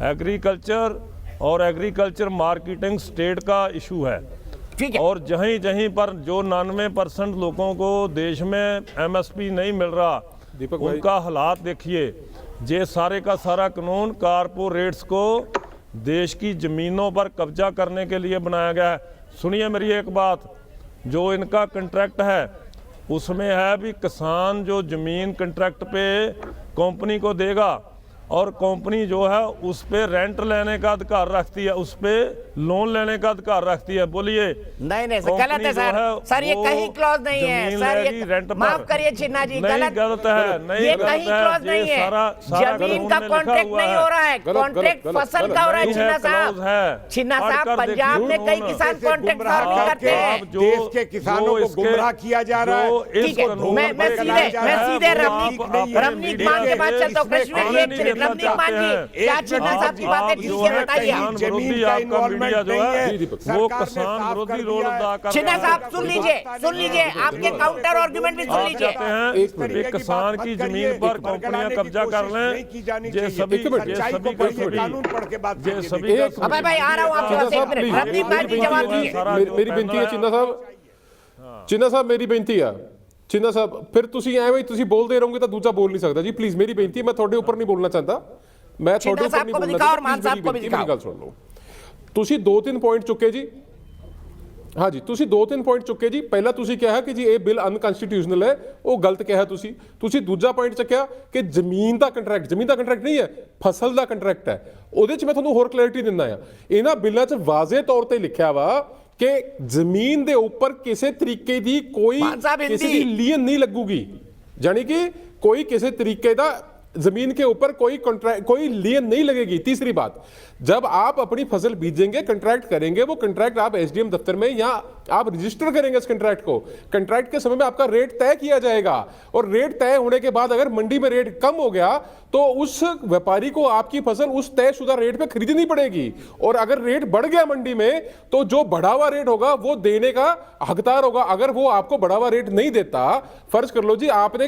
एग्रीकल्चर और एग्रीकल्चर मार्केटिंग स्टेट का इशू है। ठीक है। और जहीं पर जो 99% लोगों को देश में MSP नहीं मिल रहा, उनका हालात देखिए। ये सारे का सारा कानून कारपोरेट्स को देश की ज़मीनों पर कब्जा करने के लिए बनाया गया है। सुनिए मेरी एक बात, जो इनका कॉन्ट्रैक्ट है उसमें है भी किसान जो ज़मीन कॉन्ट्रैक्ट पे कंपनी को देगा और कंपनी जो है उस पे रेंट लेने का अधिकार रखती है, उस पे लोन लेने का अधिकार रखती है। बोलिए नहीं सर, गलत है सर ये कहीं क्लॉज नहीं है सर, ये माफ करिए छिन्ना जी, गलत है। ये कहीं क्लॉज नहीं है। जमीन का कॉन्ट्रैक्ट नहीं हो रहा है, कॉन्ट्रैक्ट फसल का हो रहा है। छिन्ना साहब पंजाब में कई किसान कॉन्ट्रैक्ट फार्मिंग करते हैं। देश के किसानों को गुमराह किया जा रहा है। ठीक है, मैं सीधे रमनीक मान के बात चलता हूँ। कृष्ण रमनीक मान जी, क्या छिन्ना साहब की बातें ठीक है, बताइए। जमीन का इन्वॉल्वमेंट जो है वो किसान विरोधी रोल अदा कर। छिन्ना साहब सुन लीजिए, आपके काउंटर आर्गुमेंट भी सुन लीजिए। एक किसान की जमीन पर कंपनियां कब्जा कर लें, ये सभी अबे भाई आ रहा हूँ आपके पास, एक मिनट। रमनीक मान जी जवाब दीजिए। मेरी बेनती है चिन्ना साहब मेरी बेनती है चिन्ना साहब, फिर ਤੁਸੀਂ ਐਵੇਂ ਹੀ ਤੁਸੀਂ ਬੋਲਦੇ ਰਹੋਗੇ ਤਾਂ ਦੂਜਾ ਬੋਲ ਨਹੀਂ ਸਕਦਾ ਜੀ। ਪਲੀਜ਼ ਮੇਰੀ ਬੇਨਤੀ ਹੈ, ਮੈਂ ਤੁਹਾਡੇ ਉੱਪਰ ਨਹੀਂ ਬੋਲਣਾ ਚਾਹੁੰਦਾ, ਮੈਂ ਤੁਹਾਡੇ ਉੱਪਰ ਨਹੀਂ ਬੋਲਣਾ ਚਾਹੁੰਦਾ। ਮੇਰੀ ਗੱਲ ਸੁਣ ਲਓ। ਤੁਸੀਂ 2-3 ਪੁਆਇੰਟ ਚੁੱਕੇ ਜੀ। हाँ जी, ਤੁਸੀਂ 2-3 ਪੁਆਇੰਟ ਚੁੱਕੇ ਜੀ। ਪਹਿਲਾਂ ਤੁਸੀਂ ਕਿਹਾ ਕਿ ਜੀ ਇਹ ਬਿੱਲ ਅਨਕਨਸਟੀਟਿਊਸ਼ਨਲ ਹੈ, ਉਹ ਗਲਤ ਕਿਹਾ ਤੁਸੀਂ ਦੂਜਾ ਪੁਆਇੰਟ ਚੱਕਿਆ ਕਿ ਜ਼ਮੀਨ ਦਾ ਕੰਟਰੈਕਟ ਨਹੀਂ ਹੈ, ਫਸਲ ਦਾ ਕੰਟਰੈਕਟ ਹੈ। ਉਹਦੇ 'ਚ ਮੈਂ ਤੁਹਾਨੂੰ ਹੋਰ ਕਲੈਰਿਟੀ ਦਿੰਦਾ ਆ। ਇਹਨਾਂ ਬਿੱਲਾਂ 'ਚ ਵਾਜ਼ੇ ਤੌਰ ਤੇ ਲਿਖਿਆ ਵਾ कि जमीन के ऊपर किसी तरीके की कोई किसी की लीन नहीं लगूगी, यानी कि कोई किसी तरीके का जमीन के ऊपर कोई लीन नहीं लगेगी। तीसरी बात, जब आप अपनी फसल बीजेंगे, कंट्रैक्ट करेंगे, वो कंट्रैक्ट आप SDM दफ्तर में या आप रजिस्टर करेंगे इस कंट्रैक्ट को। कंट्रैक्ट के समय में आपका रेट तय किया जाएगा और रेट तय होने के बाद अगर मंडी में रेट कम हो गया तो उस व्यापारी को आपकी फसल उस तयशुदा रेट पे खरीदनी पड़ेगी। और अगर रेट बढ़ गया मंडी में तो जो बढ़ा हुआ रेट होगा वो देने का हकदार होगा। अगर वो आपको बढ़ा हुआ रेट नहीं देता, फर्ज कर लो जी आपने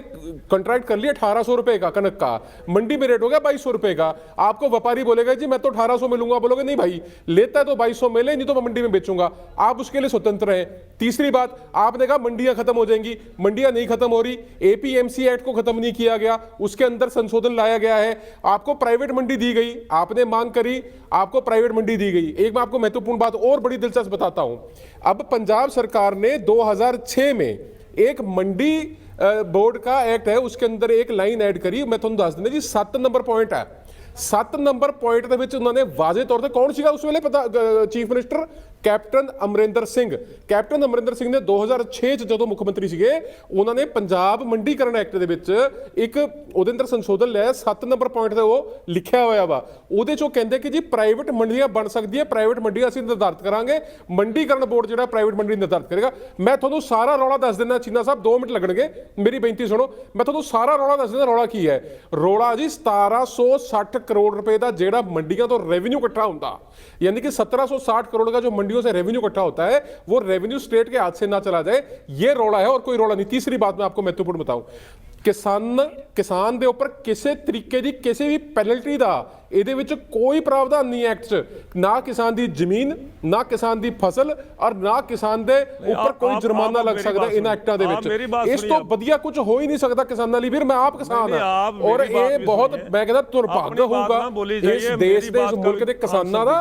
कंट्रैक्ट कर लिया 1800 रुपए का कनक का, मंडी में रेट हो गया 2200 रुपए का, आपको व्यापारी बोलेगा जी मैं तो 1800 में लूंगा, बोलोगे नहीं भाई लेता है तो 2200 में ले, नहीं तो मैं मंडी में बेचूंगा। आप उसके लिए स्वतंत्र हैं। तीसरी बात, आपने कहा मंडियां खत्म हो जाएंगी, मंडियां नहीं खत्म हो रही। APMC एक्ट को खत्म नहीं किया गया, उसके अंदर संशोधन लाया गया है। आपको प्राइवेट मंडी दी गई, आपने मांग करी, आपको प्राइवेट मंडी दी गई। एक मैं आपको महत्वपूर्ण बात और बड़ी दिलचस्प बताता हूं। अब पंजाब सरकार ने 2006 में एक मंडी बोर्ड का एक्ट है, उसके अंदर एक लाइन ऐड करी। मैं ਤੁਹਾਨੂੰ ਦੱਸ ਦਿੰਦਾ ਜੀ 7 ਨੰਬਰ ਪੁਆਇੰਟ ਹੈ। 7 ਨੰਬਰ ਪੁਆਇੰਟ ਦੇ ਵਿੱਚ ਉਹਨਾਂ ਨੇ ਵਾਜ਼ੇ ਤੌਰ ਤੇ ਕੌਣ ਸੀਗਾ ਉਸ ਵੇਲੇ ਪਤਾ chief minister captain Amarinder Singh ਨੇ 2006 ਚ ਜਦੋਂ ਮੁੱਖ ਮੰਤਰੀ ਸੀਗੇ ਉਹਨਾਂ ਨੇ ਪੰਜਾਬ ਮੰਡੀਕਰਨ ਐਕਟ ਦੇ ਵਿੱਚ ਇੱਕ ਉਹਦੇ ਅੰਦਰ ਸੰਸ਼ੋਧਨ ਲਿਆ 7 ਨੰਬਰ ਪੁਆਇੰਟ ਤੇ ਉਹ ਲਿਖਿਆ ਹੋਇਆ ਵਾ। ਉਹਦੇ ਚੋਂ ਕਹਿੰਦੇ ਕਿ ਜੀ ਪ੍ਰਾਈਵੇਟ ਮੰਡੀਆਂ ਬਣ ਸਕਦੀ ਹੈ, ਪ੍ਰਾਈਵੇਟ ਮੰਡੀਆਂ ਅਸੀਂ ਨਿਰਧਾਰਿਤ ਕਰਾਂਗੇ, ਮੰਡੀਕਰਨ ਬੋਰਡ ਜਿਹੜਾ ਪ੍ਰਾਈਵੇਟ ਮੰਡੀ ਨਿਰਧਾਰਿਤ ਕਰੇਗਾ। ਮੈਂ ਤੁਹਾਨੂੰ ਸਾਰਾ ਰੌਲਾ ਦੱਸ ਦਿੰਦਾ ਚੀਨਾ ਸਾਹਿਬ, 2 ਮਿੰਟ ਲੱਗਣਗੇ, ਮੇਰੀ ਬੇਨਤੀ ਸੁਣੋ। ਮੈਂ ਤੁਹਾਨੂੰ ਸਾਰਾ ਰੌਲਾ ਦੱਸ ਦਿੰਦਾ। ਰੌਲਾ ਕੀ ਹੈ? ਰੌਲਾ ਜੀ 1760 ਕਰੋੜ रुपए का जेड़ा मंडियों तो रेवेन्यू इकट्ठा होता, यानी कि 1760 करोड़ का जो मंडियों से रेवेन्यू इकट्ठा होता है वो रेवेन्यू स्टेट के हाथ से ना चला जाए, ये रौला है और कोई रौला नहीं। तीसरी बात मैं आपको महत्वपूर्ण बताऊं, किसान ਦੇ ਉੱਪਰ ਕਿਸੇ ਤਰੀਕੇ ਦੀ ਕਿਸੇ ਵੀ ਪੈਨਲਟੀ ਦਾ ਇਹਦੇ ਵਿੱਚ ਕੋਈ ਪ੍ਰਾਵਧਾਨ ਨਹੀਂ ਐਕਟ 'ਚ, ਨਾ ਕਿਸਾਨ ਦੀ ਜ਼ਮੀਨ, ਨਾ ਕਿਸਾਨ ਦੀ ਫਸਲ ਔਰ ਨਾ ਕਿਸਾਨ ਦੇ ਉੱਪਰ ਕੋਈ ਜੁਰਮਾਨਾ ਲੱਗ ਸਕਦਾ ਇਹਨਾਂ ਐਕਟਾਂ ਦੇ ਵਿੱਚ। ਇਸ ਤੋਂ ਵਧੀਆ ਕੁਝ ਹੋ ਹੀ ਨਹੀਂ ਸਕਦਾ ਕਿਸਾਨਾਂ ਲਈ। ਵੀਰ ਮੈਂ ਆਪ ਕਿਸਾਨ ਹਾਂ ਔਰ ਇਹ ਬਹੁਤ ਮੈਂ ਕਹਿੰਦਾ ਦੁਰਭਾਗ ਹੋਊਗਾ ਇਸ ਦੇਸ਼ ਦੇ ਇਸ ਮੁਲਕ ਦੇ ਕਿਸਾਨਾਂ ਦਾ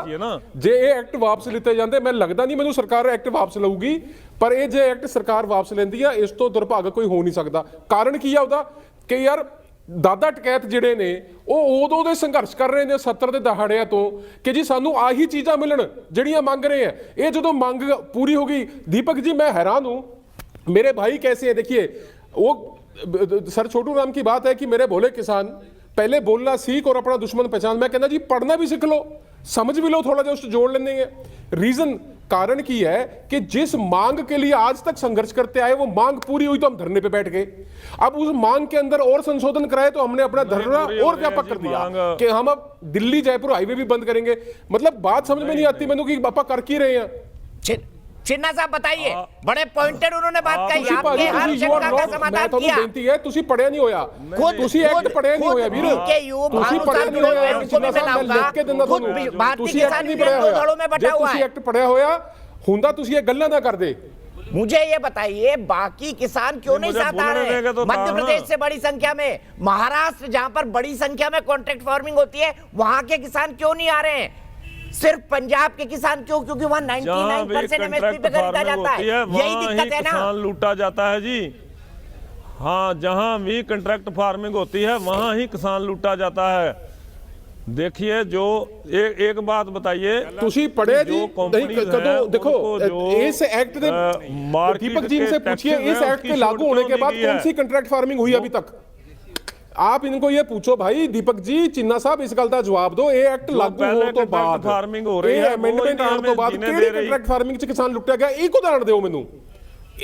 ਜੇ ਇਹ ਐਕਟ ਵਾਪਸ ਲਿੱਤੇ ਜਾਂਦੇ। ਮੈਨੂੰ ਲੱਗਦਾ ਨਹੀਂ ਮੈਨੂੰ ਸਰਕਾਰ ਐਕਟ ਵਾਪਸ ਲਊਗੀ, ਪਰ ਇਹ ਜੇ ਐਕਟ ਸਰਕਾਰ ਵਾਪਸ ਲੈਂਦੀ ਆ ਇਸ ਤੋਂ ਦੁਰਭਾਗ ਕੋਈ ਹੋ ਨਹੀਂ ਸਕਦਾ। ਕਾਰਨ ਕੀ ਆ ਉਹਦਾ ਕਿ ਯਾਰ ਦਾਦਾ ਟਕੈਤ ਜਿਹੜੇ ਨੇ ਉਹ ਉਦੋਂ ਦੇ ਸੰਘਰਸ਼ ਕਰ ਰਹੇ ਨੇ 70 ਦੇ ਦਹਾੜਿਆਂ ਤੋਂ ਕਿ ਜੀ ਸਾਨੂੰ ਆਹੀ ਚੀਜ਼ਾਂ ਮਿਲਣ ਜਿਹੜੀਆਂ ਮੰਗ ਰਹੇ ਆ। ਇਹ ਜਦੋਂ ਮੰਗ ਪੂਰੀ ਹੋ ਗਈ दीपक जी मैं हैरान हूँ, मेरे भाई कैसे है। देखिए वो सर छोटू राम की बात है कि मेरे भोले किसान पहले बोलना सीख और अपना दुश्मन पहचान। मैं कहना जी पढ़ना भी सीख लो, समझ भी लो, थोड़ा जो उससे जोड़ लेंगे। रीजन कारण की है कि जिस मांग के लिए आज तक संघर्ष करते आए वो मांग पूरी हुई तो हम धरने पे बैठ गए। अब उस मांग के अंदर और संशोधन कराए तो हमने अपना धरना और व्यापक कर दिया कि हम अब दिल्ली जयपुर हाईवे भी बंद करेंगे। मतलब बात समझ में नहीं आती मैंने कि पापा कर की रहे हैं। चिन्ना साहब बताइए, बड़े पॉइंटेड उन्होंने बात कही, आपके हर शंका का समाधान किया। बेनती है तुसी पढ़िया नहीं होया, तुसी एक्ट पढ़िया नहीं होया वीर, तुसी पढ़िया नहीं होया। चिन्ना साहब मैं लिख के दिंदा ਤੁਹਾਨੂੰ, तुसी एक्ट नहीं पढ़िया होया। जे तुसी एक्ट पढ़िया होया हुंदा तुसी ये गल्लां ना करदे। मुझे ये बताइए बाकी किसान क्यों नहीं साथ आ रहे हैं? मध्य प्रदेश से बड़ी संख्या में, महाराष्ट्र जहां पर बड़ी संख्या में कॉन्ट्रैक्ट फार्मिंग होती है वहां के किसान क्यों नहीं आ रहे हैं? सिर्फ पंजाब के किसान क्यों? क्योंकि वहां 99% एमएसपी पे खरीदा जाता है। यही दिक्कत है ना, किसान लूटा जाता है जी। हाँ, जहां भी कॉन्ट्रैक्ट फार्मिंग होती है वहां ही किसान लूटा जाता है। देखिए जो एक बात बताइए, तुसी पढ़े जी नहीं कदों देखो इस एक्ट दे दीपक जी से पूछिए इस एक्ट के लागू होने के बाद कौन सी कॉन्ट्रैक्ट फार्मिंग हुई अभी तक? आप इनको ये पूछो भाई दीपक जी, चिन्ना साहब इस गल का जवाब दो। ये एक्ट लागू होने तो बाद फार्मिंग हो रही है, अमेंडमेंट आने तो बाद केड़ी कॉन्ट्रैक्ट फार्मिंग च किसान लुटिया गया? एक उदाहरण दो मेनू,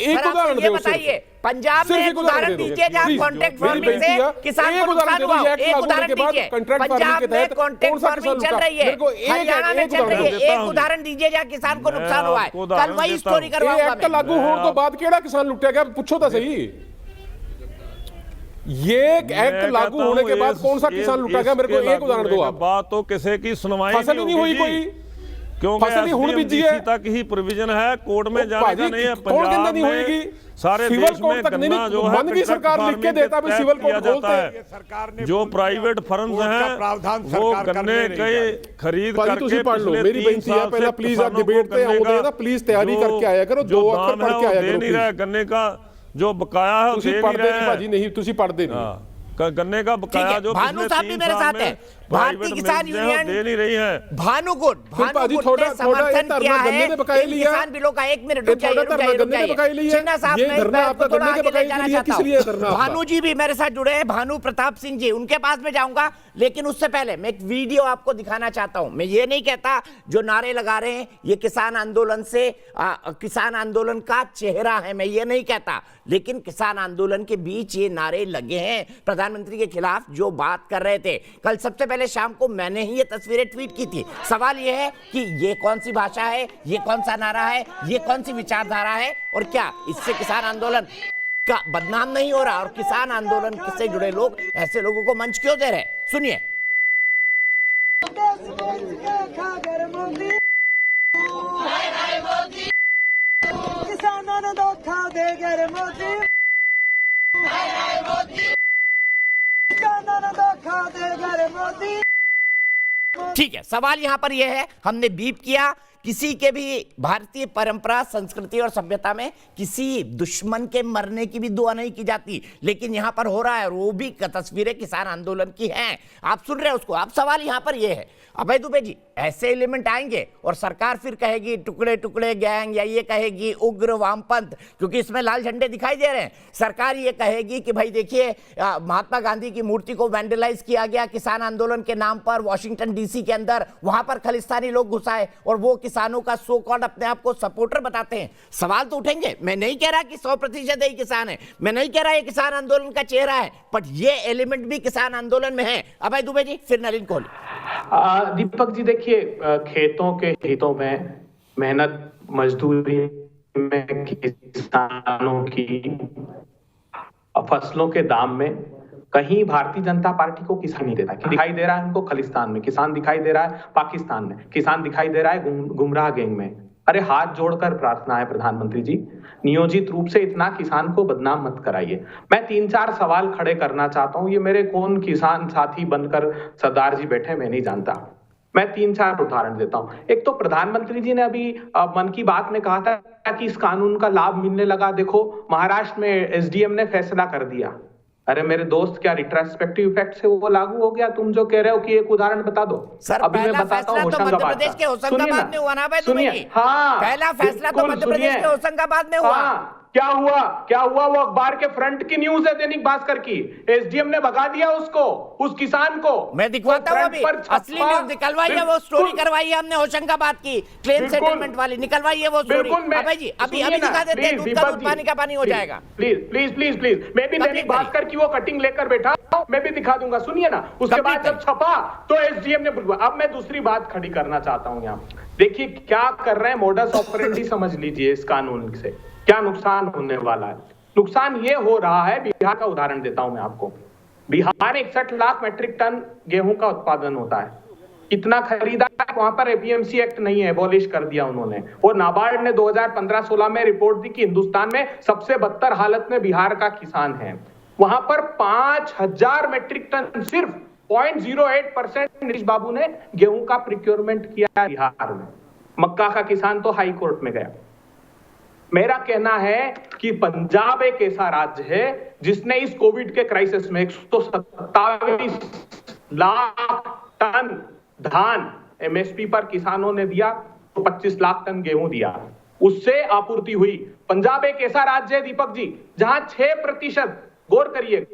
एक उदाहरण दो। बताइए पंजाब में एक उदाहरण दीजिए जहां कॉन्ट्रैक्ट फार्मिंग से किसान को नुकसान हुआ। एक उदाहरण दीजिए, पंजाब में कॉन्ट्रैक्ट फार्मिंग चल रही है, हरियाणा में चल रही है, एक उदाहरण दीजिए जहां किसान को नुकसान हुआ है। कल वही स्टोरी करवाऊंगा मैं। लागू होने तो बाद केड़ा किसान लुटिया गया पूछो तो सही। ये एक्ट लागू होने के बाद कौन सा किसान लुटा गया? मेरे को एक उदाहरण दो आप। बात तो किसी की सुनवाई फसल ही नहीं हुई कोई, क्योंकि फसल ही हुई बीजी है तक ही प्रोविजन है, कोर्ट में जाने का नहीं है। कौन कहता नहीं होएगी? सारे सिविल देश कोर्ट में तक नहीं, जो है बन गई सरकार लिख के देता भी सिविल कोर्ट खोलते हैं। जो प्राइवेट फर्म्स हैं वो गन्ने के खरीद करके पढ़ लो। मेरी बेनती है पहले प्लीज आप डिबेट पे आओ ना, प्लीज तैयारी करके आया करो, दो अक्षर पढ़ के आया करो। नहीं रहा गन्ने का जो बकाया है वो दे नहीं रहे भाजी, नहीं तुसी पढ़ते नहीं। गन्ने का बकाया जो भानु साहब भी मेरे साथ है, भारतीय किसान यूनियन दे नहीं रही है। भानु गुट ने समर्थन किया है किसान बिलों का। एक मिनट चिन्ना साहब भानु जी भी मेरे साथ जुड़े हैं, भानु प्रताप सिंह जी, उनके पास में जाऊंगा। लेकिन उससे पहले मैं एक वीडियो आपको दिखाना चाहता हूं। मैं ये नहीं कहता जो नारे लगा रहे हैं ये किसान आंदोलन से किसान आंदोलन का चेहरा है, मैं ये नहीं कहता। लेकिन किसान आंदोलन के बीच ये नारे लगे हैं प्रधानमंत्री के खिलाफ जो बात कर रहे थे। कल सबसे पहले शाम को मैंने ही ये तस्वीरें ट्वीट की थी। सवाल ये है कि ये कौन सी भाषा है, ये कौन सा नारा है, ये कौन सी विचारधारा है, और क्या इससे किसान आंदोलन का बदनाम नहीं हो रहा? और किसान आंदोलन से जुड़े लोग ऐसे लोगों को मंच क्यों दे रहे? सुनिए। किसानों ने धोखा दे गए मोदी, किसानों ने धोखा दे गए मोदी। ठीक है, सवाल यहां पर यह है, हमने बीप किया किसी के भी भारतीय परंपरा, संस्कृति और सभ्यता में किसी दुश्मन के मरने की भी दुआ नहीं की जाती, लेकिन यहां पर हो रहा है और वो भी तस्वीरें किसान आंदोलन की हैं। आप सुन रहे हैं उसको। अब सवाल यहां पर यह है, अभय दुबे जी, ऐसे एलिमेंट आएंगे और सरकार फिर कहेगी टुकड़े टुकड़े गैंग, या ये कहेगी उग्र वामपंथ, क्योंकि इसमें लाल झंडे दिखाई दे रहे हैं। सरकार ये कहेगी कि भाई देखिए महात्मा गांधी की मूर्ति को वैंडलाइज किया गया किसान आंदोलन के नाम पर वॉशिंगटन डीसी के अंदर, वहां पर खालिस्तानी लोग घुसाए और वो किसानों का सो कॉल्ड अपने आप को सपोर्टर बताते हैं। सवाल तो उठेंगे। मैं नहीं कह रहा कि 100% ही किसान है, मैं नहीं कह रहा ये किसान आंदोलन का चेहरा है, बट ये एलिमेंट भी किसान आंदोलन में है। अभय दुबे जी, फिर नलिन कोहली। दीपक जी देखिए, खेतों के हितों में, मेहनत मजदूरी में, किसानों की फसलों के दाम में कहीं भारतीय जनता पार्टी को किसान नहीं देता। दिखाई दे रहा है उनको खालिस्तान में, किसान दिखाई दे रहा है पाकिस्तान में, किसान दिखाई दे रहा है गुमराह गैंग में। अरे हाथ जोड़कर प्रार्थना है प्रधानमंत्री जी, नियोजित रूप से इतना किसान को बदनाम मत कराइए। मैं 3-4 सवाल खड़े करना चाहता हूं। ये मेरे कौन किसान साथी बनकर सरदार जी बैठे मैं नहीं जानता। मैं 3-4 उदाहरण देता हूं। एक तो प्रधानमंत्री जी ने अभी मन की बात में कहा था कि इस कानून का लाभ मिलने लगा। देखो महाराष्ट्र में एसडीएम ने फैसला कर दिया। अरे मेरे दोस्त, क्या रिट्रोस्पेक्टिव इफेक्ट से वो लागू हो गया? तुम जो कह रहे हो कि एक उदाहरण बता दो। सर, अभी मैं बताता हूँ मध्य प्रदेश के होशंगाबाद में हुआ ना भाई दुबे जी। हाँ, पहला फैसला तो मध्य प्रदेश के होशंगाबाद में हुआ। क्या हुआ? वो अखबार के फ्रंट की न्यूज है, दैनिक भास्कर की। एसडीएम ने भगा दिया उसको, उस किसान को। मैं दिखवाता हूँ अभी, असली न्यूज निकलवाई है, वो स्टोरी करवाई है हमने होशंगाबाद की, क्लेम सेटलमेंट वाली निकलवाई है वो स्टोरी। अभय जी अभी दिखा देते हैं, दूध का दूध पानी का पानी हो जाएगा। प्लीज मैं भी दैनिक भास्कर की वो कटिंग लेकर बैठा, मैं भी दिखा दूंगा, सुनिए ना। उसके बाद जब छपा तो एसडीएम ने। अब मैं दूसरी बात खड़ी करना चाहता हूँ यहाँ। देखिए क्या कर रहे हैं, मोडस ऑपरेंडी समझ लीजिए इस कानून से क्या नुकसान होने वाला है। नुकसान ये हो रहा है, बिहार का उदाहरण देता हूं मैं आपको। बिहार में 61 लाख मेट्रिक टन गेहूं का उत्पादन होता है। इतना खरीदा, वहां पर एपीएमसी एक्ट नहीं है, एबॉलिश कर दिया उन्होंने। और नाबार्ड ने 2015-16 में रिपोर्ट दी कि हिंदुस्तान में सबसे बदतर हालत में बिहार का किसान है। वहां पर 5000 मेट्रिक टन, सिर्फ 0.08% नीतीश बाबू ने गेहूं का प्रिक्योरमेंट किया बिहार में। मक्का का किसान तो हाई कोर्ट में गया। मेरा कहना है कि पंजाब एक ऐसा राज्य है जिसने इस कोविड के क्राइसिस में 127 लाख टन धान एमएसपी पर किसानों ने दिया, तो 25 लाख टन गेहूं दिया, उससे आपूर्ति हुई। पंजाब एक ऐसा राज्य है दीपक जी जहां 6%, गौर करिए,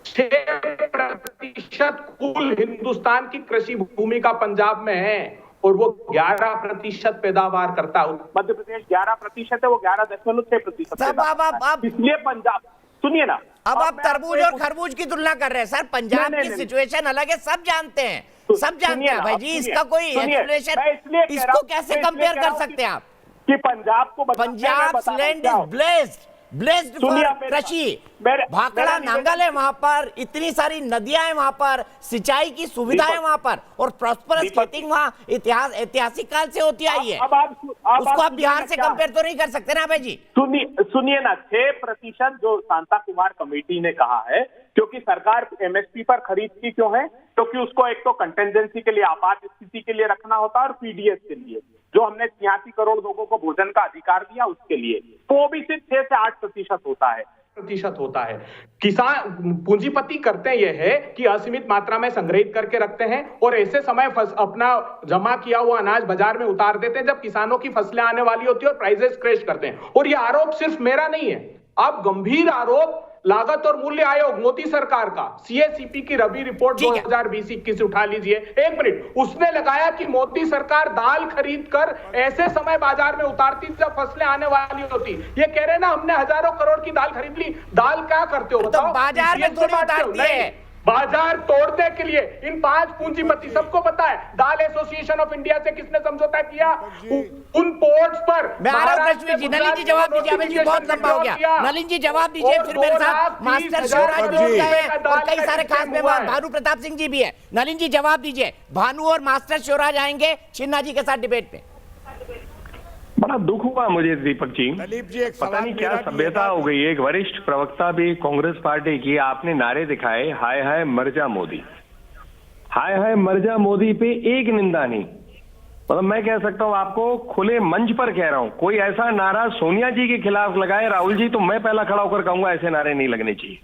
6% कुल हिंदुस्तान की कृषि भूमि का पंजाब में है और वो 11% पैदावार करता है। मध्य प्रदेश 11% है, वो 11.6%। इसलिए पंजाब, सुनिए ना, अब आप तरबूज और खरबूज की तुलना कर रहे हैं। सर पंजाब की सिचुएशन अलग है, सब जानते हैं, सब जानते हैं भाई जी। इसका कोई एक्सप्लेनेशन, इसको कैसे कंपेयर कर सकते हैं आप कि पंजाब को, Punjab land is blessed for कृषि। भाखड़ा नांगल है वहां पर, इतनी सारी नदियां हैं वहां पर, सिंचाई की सुविधा है वहां पर, और प्रॉस्परस खेती वहां ऐतिहासिक काल से होती आई है। उसको आप बिहार से कंपेयर तो नहीं कर सकते ना भाई जी। सुनिए ना, 6% जो शांता कुमार कमेटी ने कहा है, क्योंकि सरकार एमएसपी पर खरीदती क्यों है? क्योंकि उसको एक तो कंटेंजेंसी के लिए, आपात स्थिति के लिए रखना होता है, और पीडीएस के लिए, जो हमने 86 करोड़ लोगों को भोजन का अधिकार दिया उसके लिए, तो वो भी सिर्फ 6 से 8% होता है। किसान पूंजीपति करते यह है कि असीमित मात्रा में संग्रहित करके रखते हैं और ऐसे समय अपना जमा किया हुआ अनाज बाजार में उतार देते हैं जब किसानों की फसलें आने वाली होती है और प्राइसेस क्रैश करते हैं। और यह आरोप सिर्फ मेरा नहीं है, आप गंभीर आरोप लागत और मूल्य आयोग मोदी सरकार का, सीएसीपी की रबी रिपोर्ट 2020-21 उठा लीजिए। एक मिनट, उसने लगाया कि मोदी सरकार दाल खरीद कर ऐसे समय बाजार में उतारती जब फसलें आने वाली होती। ये कह रहे ना हमने हजारों करोड़ की दाल खरीद ली, दाल क्या करते हो बताओ? तो बाजार में थोड़ी उतारती है, बाजार तोड़ने के लिए इन 5 पूंजीपति, सबको पता है, दाल एसोसिएशन ऑफ इंडिया से किसने समझौता किया? उन पोर्ट्स पर। नलिन जी जवाब दीजिए, अभी जी बहुत लंबा हो गया। नलिन जी जवाब दीजिए, फिर मेरे साथ मास्टर शिवराज भी जुड़ गए हैं और कई सारे खास मेहमान भानु प्रताप सिंह जी भी है। नलिन जी जवाब दीजिए, भानु और मास्टर शिवराज आएंगे छिन्ना जी के साथ डिबेट में। बड़ा दुख हुआ मुझे दीपक जी, पता नहीं क्या सभ्यता हो गई है। एक वरिष्ठ प्रवक्ता भी कांग्रेस पार्टी की, आपने नारे दिखाए, हाय हाय मर जा मोदी, हाय हाय मर जा मोदी पे एक निंदा नहीं, मतलब मैं कह सकता हूं आपको, खुले मंच पर कह रहा हूं, कोई ऐसा नारा सोनिया जी के खिलाफ लगाए राहुल जी, तो मैं पहला खड़ा होकर कहूंगा ऐसे नारे नहीं लगने चाहिए।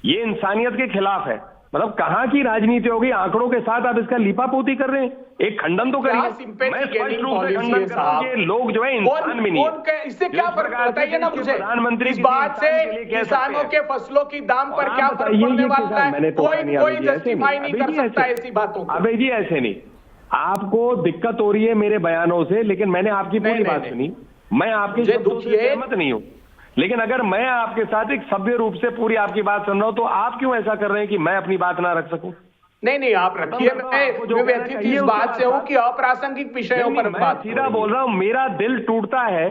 ये इंसानियत के खिलाफ है। मतलब कहां की राजनीति होगी? आंकड़ों के साथ आप इसका लिपापोती कर रहे हैं। एक खंडन तो करिए। मैं स्पष्ट रूप से खंडन कर रहा हूं कि लोग जो है इंसान भी नहीं है। इससे क्या फर्क बताइए ना मुझे, प्रधानमंत्री इस बात से किसानों के फसलों की दाम पर क्या फर्क पड़ने वाला है? कोई जस्टिफाई नहीं कर सकता ऐसी बातों को। अबे जी ऐसे नहीं, आपको दिक्कत हो रही है मेरे बयानों से, लेकिन मैंने आपकी पूरी बात सुनी। मैं आपकी शब्दों से सहमत नहीं हूं, लेकिन अगर मैं आपके साथ एक सभ्य रूप से पूरी आपकी बात सुन रहा हूं, तो आप क्यों ऐसा कर रहे हैं कि मैं अपनी बात ना रख सकूं? नहीं, आप रखिए। मैं व्यथित इस बात से हूं कि अप्रासंगिक विषयों पर बात सीधा बोल रहा हूं। मेरा दिल टूटता है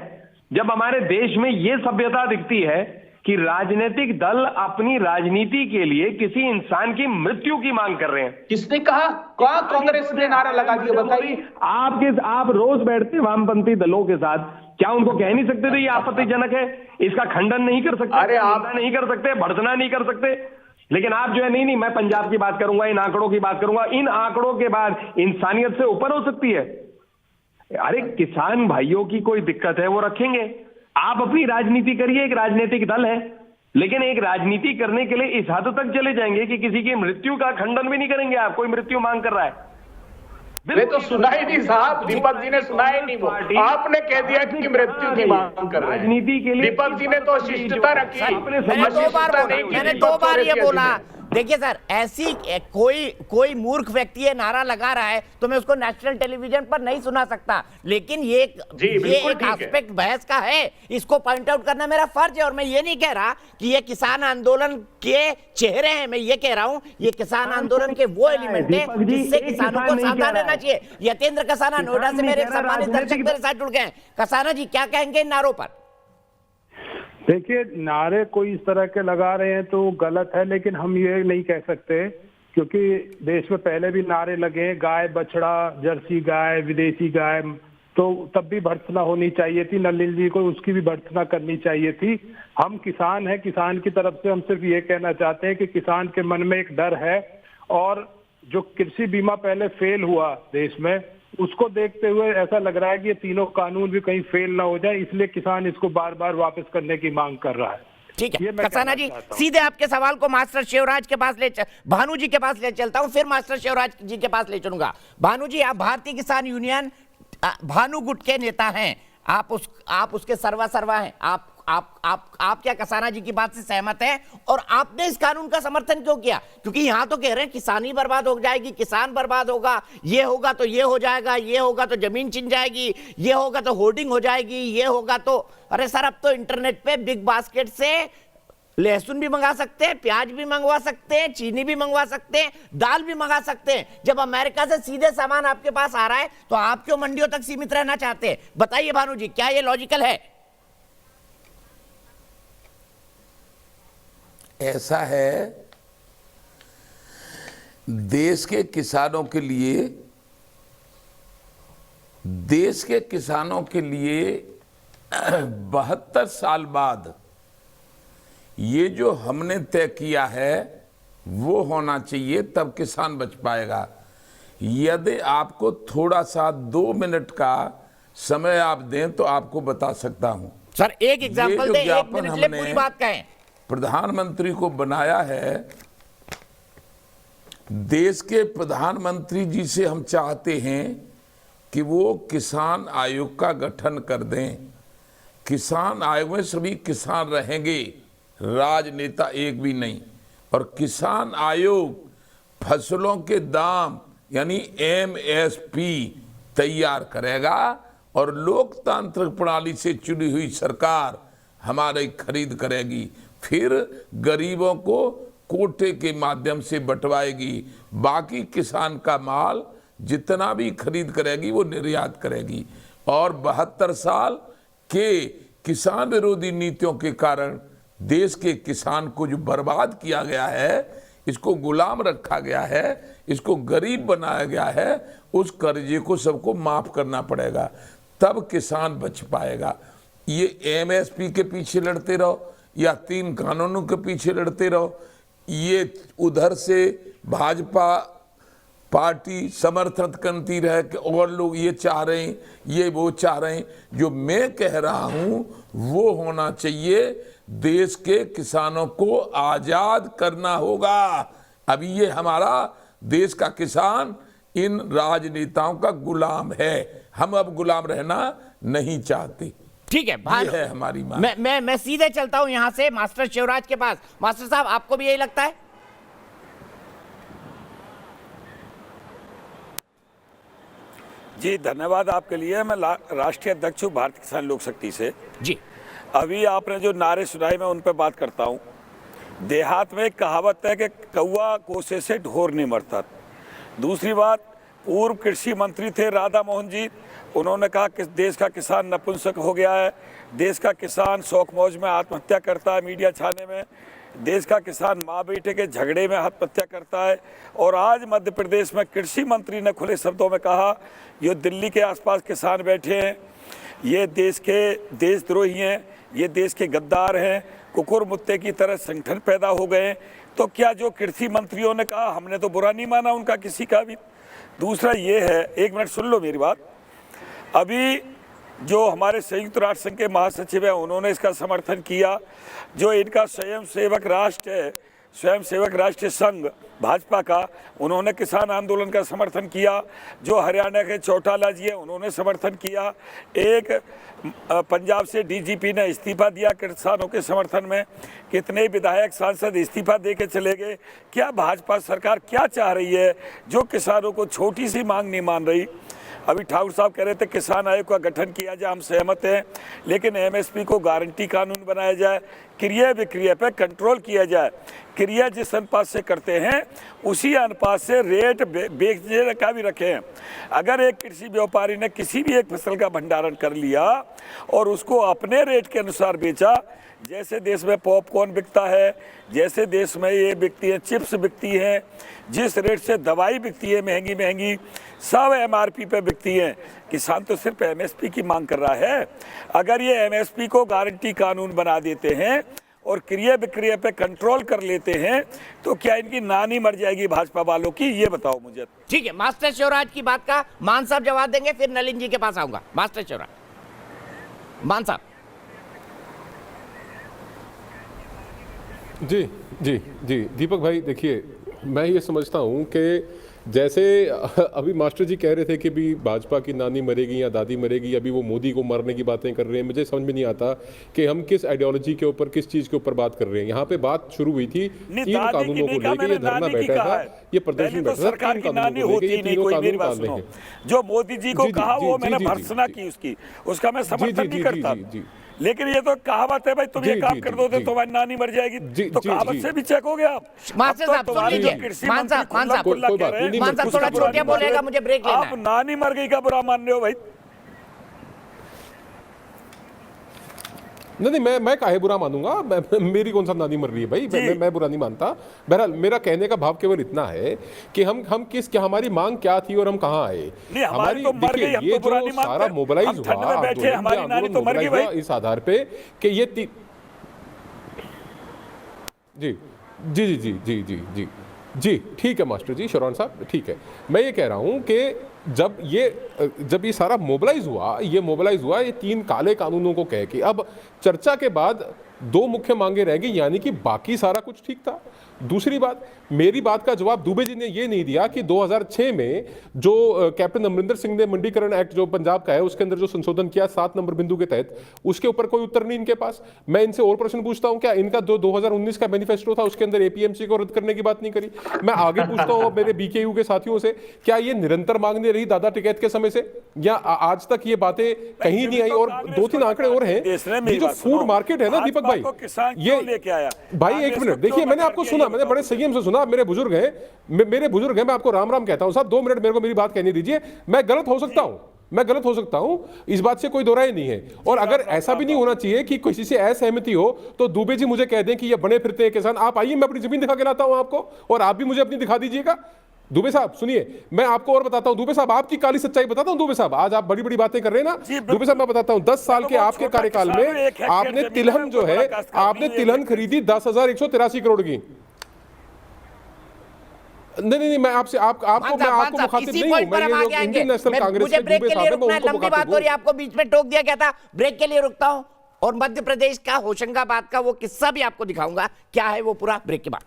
जब हमारे देश में ये सभ्यता दिखती है कि राजनीतिक दल अपनी राजनीति के लिए किसी इंसान की मृत्यु की मांग कर रहे हैं। किसने कहा? कौन कांग्रेस ने नारा लगा दिया बताइए? आप रोज बैठते वामपंथी दलों के साथ, क्या उनको कह नहीं सकते थे ये आपत्तिजनक है, इसका खंडन नहीं कर सकते? अरे आप नहीं कर सकते, भर्त्सना नहीं कर सकते, लेकिन आप जो है नहीं मैं पंजाब की बात करूंगा, इन आंकड़ों की बात करूंगा। इन आंकड़ों के बाद इंसानियत से ऊपर हो सकती है? अरे किसान भाइयों की कोई दिक्कत है वो रखेंगे, आप अपनी राजनीति करिए। एक राजनीतिक दल है, लेकिन एक राजनीति करने के लिए इस हद तक चले जाएंगे कि किसी की मृत्यु का खंडन भी नहीं करेंगे। आप कोई मृत्यु मांग कर रहा है, वे तो सुना ही नहीं साहब, दीपक जी ने सुना ही नहीं। वो आपने कह दिया कि मृत्यु की मांग कर रहे हैं। राजनीति के लिए दीपक जी ने तो शिष्टता रखी। मैंने दो बार ये बोला। देखिए सर, ऐसी कोई मूर्ख व्यक्ति ये नारा लगा रहा है तो मैं उसको नेशनल टेलीविजन पर नहीं सुना सकता, लेकिन ये एक एस्पेक्ट बहस का है, इसको पॉइंट आउट करना मेरा फर्ज है। और मैं ये नहीं कह रहा कि ये किसान आंदोलन के चेहरे हैं, मैं ये कह रहा हूं ये किसान आंदोलन के वो एलिमेंट है जिससे किसानों को सावधान रहना चाहिए। यतेंद्र कसाना नोएडा से मेरे सम्मानित दर्शक मेरे साथ जुड़ गए हैं। कसाना जी क्या कहेंगे इन नारों पर? देखिए, नारे कोई इस तरह के लगा रहे हैं तो गलत है, लेकिन हम ये नहीं कह सकते, क्योंकि देश में पहले भी नारे लगे, गाय बछड़ा, जर्सी गाय, विदेशी गाय, तो तब भी भर्त्सना होनी चाहिए थी। नलिन जी को उसकी भी भर्त्सना करनी चाहिए थी। हम किसान हैं, किसान की तरफ से हम सिर्फ ये कहना चाहते हैं कि किसान के मन में एक डर है, और जो कृषि बीमा पहले फेल हुआ देश में, उसको देखते हुए ऐसा लग रहा है कि ये तीनों कानून भी कहीं फेल ना हो जाए, इसलिए किसान इसको बार बार वापस करने की मांग कर रहा है। ठीक है कसाना जी, सीधे आपके सवाल को मास्टर शिवराज के पास भानु जी के पास ले चलता हूं, फिर मास्टर शिवराज जी के पास ले चलूंगा। भानु जी, आप भारतीय किसान यूनियन भानु गुट के नेता हैं, आप उसके सर्वा हैं। आप क्या कसाना जी की बात से सहमत हैं? और आपने इस कानून का समर्थन क्यों किया? क्योंकि यहां तो कह रहे हैं किसानी बर्बाद हो जाएगी, किसान बर्बाद होगा, ये होगा तो ये हो जाएगा, ये होगा तो जमीन छिन जाएगी, ये होगा तो होर्डिंग हो जाएगी, ये होगा तो। अरे सर, अब तो इंटरनेट पे बिग बास्केट से लहसुन भी मंगा सकते हैं, प्याज भी मंगवा सकते हैं, चीनी भी मंगवा सकते हैं, दाल भी मंगा सकते हैं। जब अमेरिका से सीधे सामान आपके पास आ रहा है तो आप क्यों मंडियों तक सीमित रहना चाहते हैं? बताइए भानु जी, क्या ये लॉजिकल है? ऐसा है, देश के किसानों के लिए 72 साल बाद ये जो हमने तय किया है वो होना चाहिए, तब किसान बच पाएगा। यदि आपको थोड़ा सा 2 मिनट का समय आप दें तो आपको बता सकता हूं। सर एक एग्जांपल दें, 1 मिनट ले पूरी बात कहें। प्रधानमंत्री को बनाया है, देश के प्रधानमंत्री जी से हम चाहते हैं कि वो किसान आयोग का गठन कर दें। किसान आयोग में सभी किसान रहेंगे, राजनेता एक भी नहीं। और किसान आयोग फसलों के दाम यानी MSP तैयार करेगा, और लोकतांत्रिक प्रणाली से चुनी हुई सरकार हमारी खरीद करेगी, फिर गरीबों को कोटे के माध्यम से बंटवाएगी। बाकी किसान का माल जितना भी खरीद करेगी वो निर्यात करेगी। और 72 साल के किसान विरोधी नीतियों के कारण देश के किसान को जो बर्बाद किया गया है, इसको गुलाम रखा गया है, इसको गरीब बनाया गया है, उस कर्जे को सबको माफ करना पड़ेगा, तब किसान बच पाएगा। ये MSP के पीछे लड़ते रहो या 3 कानूनों के पीछे लड़ते रहो, ये उधर से भाजपा पार्टी समर्थन करती रहे कि और लोग ये चाह रहे हैं, ये वो चाह रहे हैं। जो मैं कह रहा हूं वो होना चाहिए, देश के किसानों को आजाद करना होगा। अभी ये हमारा देश का किसान इन राजनेताओं का गुलाम है, हम अब गुलाम रहना नहीं चाहते। ठीक है, ये है हमारी मांग। मैं सीधे चलता हूं यहां से मास्टर शिवराज के पास। मास्टर साहब, आपको भी यही लगता है? जी धन्यवाद आपके लिए। मैं राष्ट्रीय अध्यक्ष हूँ भारतीय किसान लोक शक्ति से। जी अभी आपने जो नारे सुनाए मैं उन पर बात करता हूँ। देहात में एक कहावत है कि कौवा कोसे से ढोर नहीं मरता। दूसरी बात, पूर्व कृषि मंत्री थे राधा मोहन जी, उन्होंने कहा कि देश का किसान नपुंसक हो गया है, देश का किसान शौक मौज में आत्महत्या करता है मीडिया छाने में, देश का किसान माँ बेटे के झगड़े में आत्महत्या करता है। और आज मध्य प्रदेश में कृषि मंत्री ने खुले शब्दों में कहा, ये दिल्ली के आसपास किसान बैठे हैं, ये देश के देशद्रोही हैं, ये देश के गद्दार हैं, कुकुर मुत्ते की तरह संगठन पैदा हो गए। तो क्या जो कृषि मंत्रियों ने कहा, हमने तो बुरा नहीं माना उनका किसी का भी। दूसरा ये है, एक मिनट सुन लो मेरी बात, अभी जो हमारे संयुक्त राष्ट्र संघ के महासचिव हैं उन्होंने इसका समर्थन किया। जो इनका स्वयंसेवक राष्ट्र है, स्वयंसेवक राष्ट्रीय संघ भाजपा का, उन्होंने किसान आंदोलन का समर्थन किया। जो हरियाणा के चौटाला जी हैं उन्होंने समर्थन किया। एक पंजाब से डीजीपी ने इस्तीफा दिया किसानों के समर्थन में। कितने विधायक सांसद इस्तीफा दे के चले गए। क्या भाजपा सरकार क्या चाह रही है जो किसानों को छोटी सी मांग नहीं मान रही? अभी ठाकुर साहब कह रहे थे किसान आयोग का गठन किया जाए, हम सहमत हैं, लेकिन एमएसपी को गारंटी कानून बनाया जाए, क्रय विक्रय पे कंट्रोल किया जाए। क्रिया जिस अनुपात से करते हैं उसी अनुपात से रेट बेचने का भी रखें। अगर एक कृषि व्यापारी ने किसी भी एक फसल का भंडारण कर लिया और उसको अपने रेट के अनुसार बेचा, जैसे देश में पॉपकॉर्न बिकता है, जैसे देश में ये बिकती है, चिप्स बिकती हैं, जिस रेट से दवाई बिकती है महंगी महंगी, सब एमआरपी पे बिकती हैं। किसान तो सिर्फ एमएसपी की मांग कर रहा है। अगर ये एमएसपी को गारंटी कानून बना देते हैं और क्रय विक्रय पे कंट्रोल कर लेते हैं तो क्या इनकी नानी मर जाएगी भाजपा वालों की? ये बताओ मुझे। ठीक है, मास्टर शिवराज की बात का मान साहब जवाब देंगे, फिर नलिन जी के पास आऊंगा। मास्टर शिवराज, मान साहब। जी जी जी दीपक भाई, देखिए मैं ये समझता हूँ कि जैसे अभी मास्टर जी कह रहे थे कि भी भाजपा की नानी मरेगी या दादी मरेगी, अभी वो मोदी को मारने की बातें कर रहे हैं। मुझे समझ में नहीं आता कि हम किस आइडियोलॉजी के ऊपर, किस चीज़ के ऊपर बात कर रहे हैं। यहाँ पे बात शुरू हुई थी 3 कानूनों को लेकर, ये धरना बैठा था, ये प्रदर्शन बैठा था 3 कानूनों को लेकर, ये तीनों कानून डालने हैं। जो मोदी जी को कहा वो मैंने भर्त्सना की उसकी, उसका मैं समर्थन नहीं करता, लेकिन ये तो कहावत है भाई, तुम ये काम कर दो तो तुम्हारी नानी मर जाएगी, तो कहावत से भी चेक हो गया। मास्टर साहब सुन लीजिए, मान साहब थोड़ा छोटे बोलेगा, मुझे ब्रेक लेना है। आप नानी मर गई का बुरा मान रहे हो भाई? नहीं, मैं काहे बुरा मानूंगा? मेरी कौन सा नानी मर रही है भाई? मैं बुरा नहीं मानता। बहरहाल मेरा कहने का भाव केवल इतना है कि हम हमारी मांग क्या थी और हम कहाँ आए। हमारी तो देखिए ये जो सारा मोबिलाइज हुआ इस आधार पे कि ये जी जी जी जी जी जी जी जी ठीक है मास्टर जी, शरवण साहब ठीक है। मैं ये कह रहा हूँ कि जब ये सारा मोबिलाइज हुआ, ये 3 काले कानूनों को कह के, अब चर्चा के बाद 2 मुख्य मांगे रह गई, यानी कि बाकी सारा कुछ ठीक था। दूसरी बात, मेरी बात का जवाब दुबे जी ने ये नहीं दिया कि 2006 में जो कैप्टन अमरिंदर सिंह ने मंडीकरण एक्ट जो पंजाब का है उसके अंदर जो संशोधन किया 7 नंबर बिंदु के तहत, उसके ऊपर कोई उत्तर नहीं इनके पास। मैं इनसे और प्रश्न पूछता हूं, क्या इनका जो 2019 का मैनिफेस्टो था उसके अंदर एपीएमसी को रद्द करने की बात नहीं करी? मैं आगे पूछता हूं मेरे बीकेयू के साथियों से, क्या ये निरंतर मांगने रही दादा टिकैत के समय से, या आज तक ये बातें कहीं नहीं आई? और 2-3 आंकड़े और हैं, ये जो फूड मार्केट है ना दीपक भाई, ये लेके आया भाई, एक मिनट देखिए, मैंने आपको सुना, मैंने बड़े संयम से सुना। मेरे बुजुर्ग हैं, मैं आपको राम राम कहता हूं साहब, 2 मिनट मेरे को मेरी बात कहने दीजिए। मैं गलत हो सकता हूं, इस बात से कोई दो राय नहीं है। और अगर ऐसा भी नहीं होना चाहिए कि किसी से असहमति हो तो दुबे जी मुझे कह दें कि ये बने फिरते हैं किसान, आप आइए मैं अपनी जमीन दिखा के लाता हूं आपको, और आप भी मुझे अपनी दिखा दीजिएगा। दुबे साहब सुनिए, मैं आपको और बताता हूं, दुबे साहब आपकी काली सच्चाई बताता हूं। दुबे साहब आज आप बड़ी बड़ी बातें कर रहे हैं ना, दुबे साहब मैं बताता हूं, 10 साल के आपके कार्यकाल में आपने तिलहन जो है, आपने तिलहन खरीदी 10,183 करोड़ की। नहीं, मैं आपसे आपको मुखातिब नहीं हूं। मैं ये जो इंडियन नेशनल कांग्रेस के ब्रेक के लिए रुकना है, लंबी बात हो रही है, आपको बीच में टोक दिया गया था, ब्रेक के लिए रुकता हूं और मध्य प्रदेश का होशंगाबाद का वो किस्सा भी आपको दिखाऊंगा क्या है वो पूरा, ब्रेक के बाद।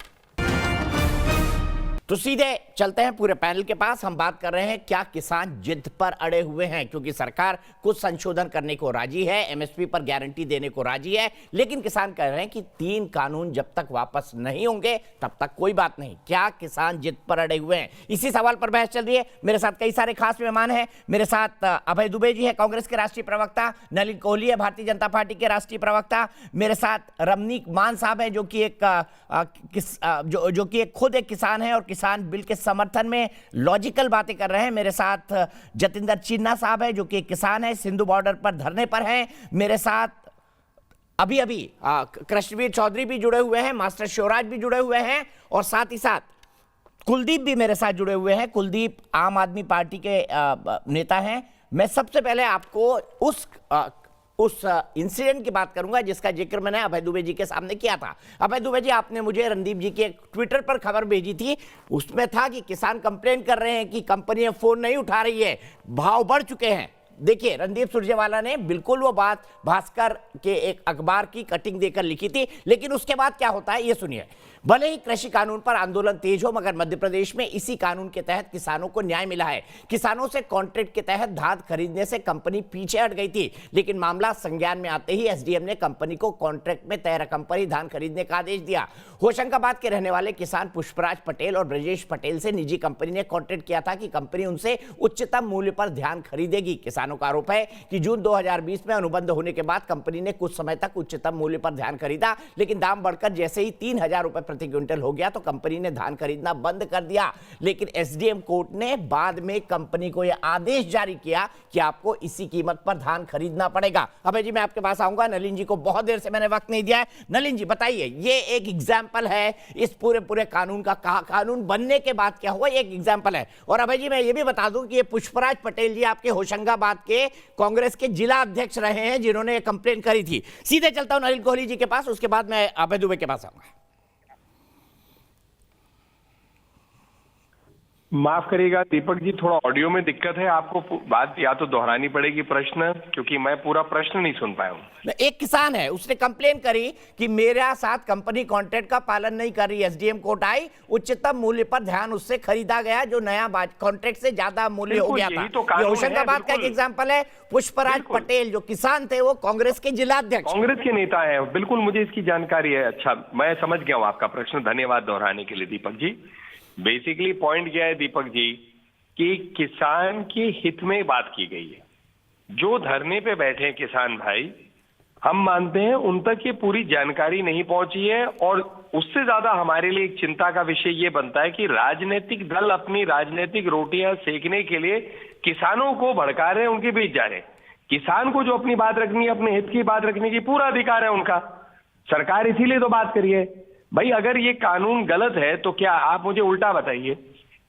तो सीधे चलते हैं पूरे पैनल के पास। हम बात कर रहे हैं क्या किसान जिद पर अड़े हुए हैं, क्योंकि सरकार कुछ संशोधन करने को राजी है, एमएसपी पर गारंटी देने को राजी है, लेकिन किसान कह रहे हैं कि 3 कानून जब तक वापस नहीं होंगे तब तक कोई बात नहीं। क्या किसान जिद पर अड़े हुए हैं, इसी सवाल पर बहस चल रही है। मेरे साथ कई सारे खास मेहमान हैं। मेरे साथ अभय दुबे जी है, कांग्रेस के राष्ट्रीय प्रवक्ता, नलिन कोहली है, भारतीय जनता पार्टी के राष्ट्रीय प्रवक्ता, मेरे साथ रमनीक मान साहब है जो कि एक खुद एक किसान है और किसान बिल के समर्थन में लॉजिकल बातें कर रहे हैं। मेरे साथ जतिंदर चिन्ना साहब है जो कि एक किसान है, सिंधु बॉर्डर पर धरने पर हैं। मेरे साथ अभी कृष्णवीर चौधरी भी जुड़े हुए हैं, मास्टर शिवराज भी जुड़े हुए हैं और साथ ही साथ कुलदीप भी मेरे साथ जुड़े हुए हैं। कुलदीप आम आदमी पार्टी के नेता हैं। मैं सबसे पहले आपको उस इंसिडेंट की बात करूंगा जिसका जिक्र मैंने अभय दुबे जी के सामने किया था। अभय दुबे जी, आपने मुझे रणदीप जी के ट्विटर पर खबर भेजी थी, उसमें था कि किसान कंप्लेन कर रहे हैं कि कंपनियां फोन नहीं उठा रही है, भाव बढ़ चुके हैं। देखिए, रणदीप सुरजेवाला ने बिल्कुल वो बात भास्कर के एक अखबार की कटिंग देकर लिखी थी, लेकिन उसके बाद क्या होता है ये सुनिए। भले ही कृषि कानून पर आंदोलन तेज हो, मगर मध्य प्रदेश में इसी कानून के तहत किसानों को न्याय मिला है। किसानों से कॉन्ट्रैक्ट के तहत धान खरीदने से कंपनी पीछे हट गई थी, लेकिन मामला संज्ञान में आते ही एसडीएम ने कंपनी को कॉन्ट्रैक्ट में तय रकम पर ही धान खरीदने का आदेश दिया। होशंगाबाद के रहने वाले किसान पुष्पराज पटेल और ब्रजेश पटेल से निजी कंपनी ने कॉन्ट्रैक्ट किया था कि कंपनी उनसे उच्चतम मूल्य पर धान खरीदेगी। किसानों का आरोप है कि जून 2020 में अनुबंध होने के बाद कंपनी ने कुछ समय तक उच्चतम मूल्य पर धान खरीदा, लेकिन दाम बढ़कर जैसे ही 3000 रुपए प्रति क्विंटल हो गया तो कंपनी ने धान खरीदना बंद कर दिया। लेकिन एसडीएम कोर्ट ने बाद में कंपनी को यह आदेश जारी किया कि आपको इसी कीमत पर धान खरीदना पड़ेगा। अभय जी, मैं आपके पास आऊंगा। नलिन जी को बहुत देर से मैंने वक्त नहीं दिया है। नलिन जी बताइए, ये एक एग्जाम्पल है इस पूरे कानून का, कानून बनने के बाद क्या हुआ, एक एग्जाम्पल है। और अभय जी, मैं ये भी बता दूं कि ये पुष्पराज पटेल जी आपके होशंगाबाद के कांग्रेस के जिला अध्यक्ष रहे हैं जिन्होंने ये कंप्लेन करी थी। सीधे चलता हूं नलिन कोहली जी के पास, उसके बाद मैं अभय दुबे के पास आऊंगा। माफ करिएगा दीपक जी, थोड़ा ऑडियो में दिक्कत है, आपको बात या तो दोहरानी पड़ेगी प्रश्न, क्योंकि मैं पूरा प्रश्न नहीं सुन पाया हूं। एक किसान है, उसने कंप्लेन करी कि मेरा साथ कंपनी कॉन्ट्रैक्ट का पालन नहीं कर रही। एसडीएम कोर्ट आई, उच्चतम मूल्य पर धान उससे खरीदा गया जो नया कॉन्ट्रैक्ट से ज्यादा मूल्य हो गया था। ये होशंगाबाद का एक एग्जाम्पल है। पुष्पराज पटेल जो किसान थे वो कांग्रेस के जिला अध्यक्ष, कांग्रेस के नेता है। बिल्कुल, मुझे इसकी जानकारी है। अच्छा, मैं समझ गया हूँ आपका प्रश्न, धन्यवाद दोहराने के लिए दीपक जी। बेसिकली पॉइंट क्या है दीपक जी कि किसान के हित में बात की गई है। जो धरने पे बैठे हैं किसान भाई, हम मानते हैं उन तक ये पूरी जानकारी नहीं पहुंची है, और उससे ज्यादा हमारे लिए एक चिंता का विषय ये बनता है कि राजनीतिक दल अपनी राजनीतिक रोटियां सेकने के लिए किसानों को भड़का रहे हैं, उनके बीच जा रहे हैं। किसान को जो अपनी बात रखनी है, अपने हित की बात रखने की पूरा अधिकार है उनका। सरकार इसीलिए तो बात करिए भाई, अगर ये कानून गलत है तो क्या आप मुझे उल्टा बताइए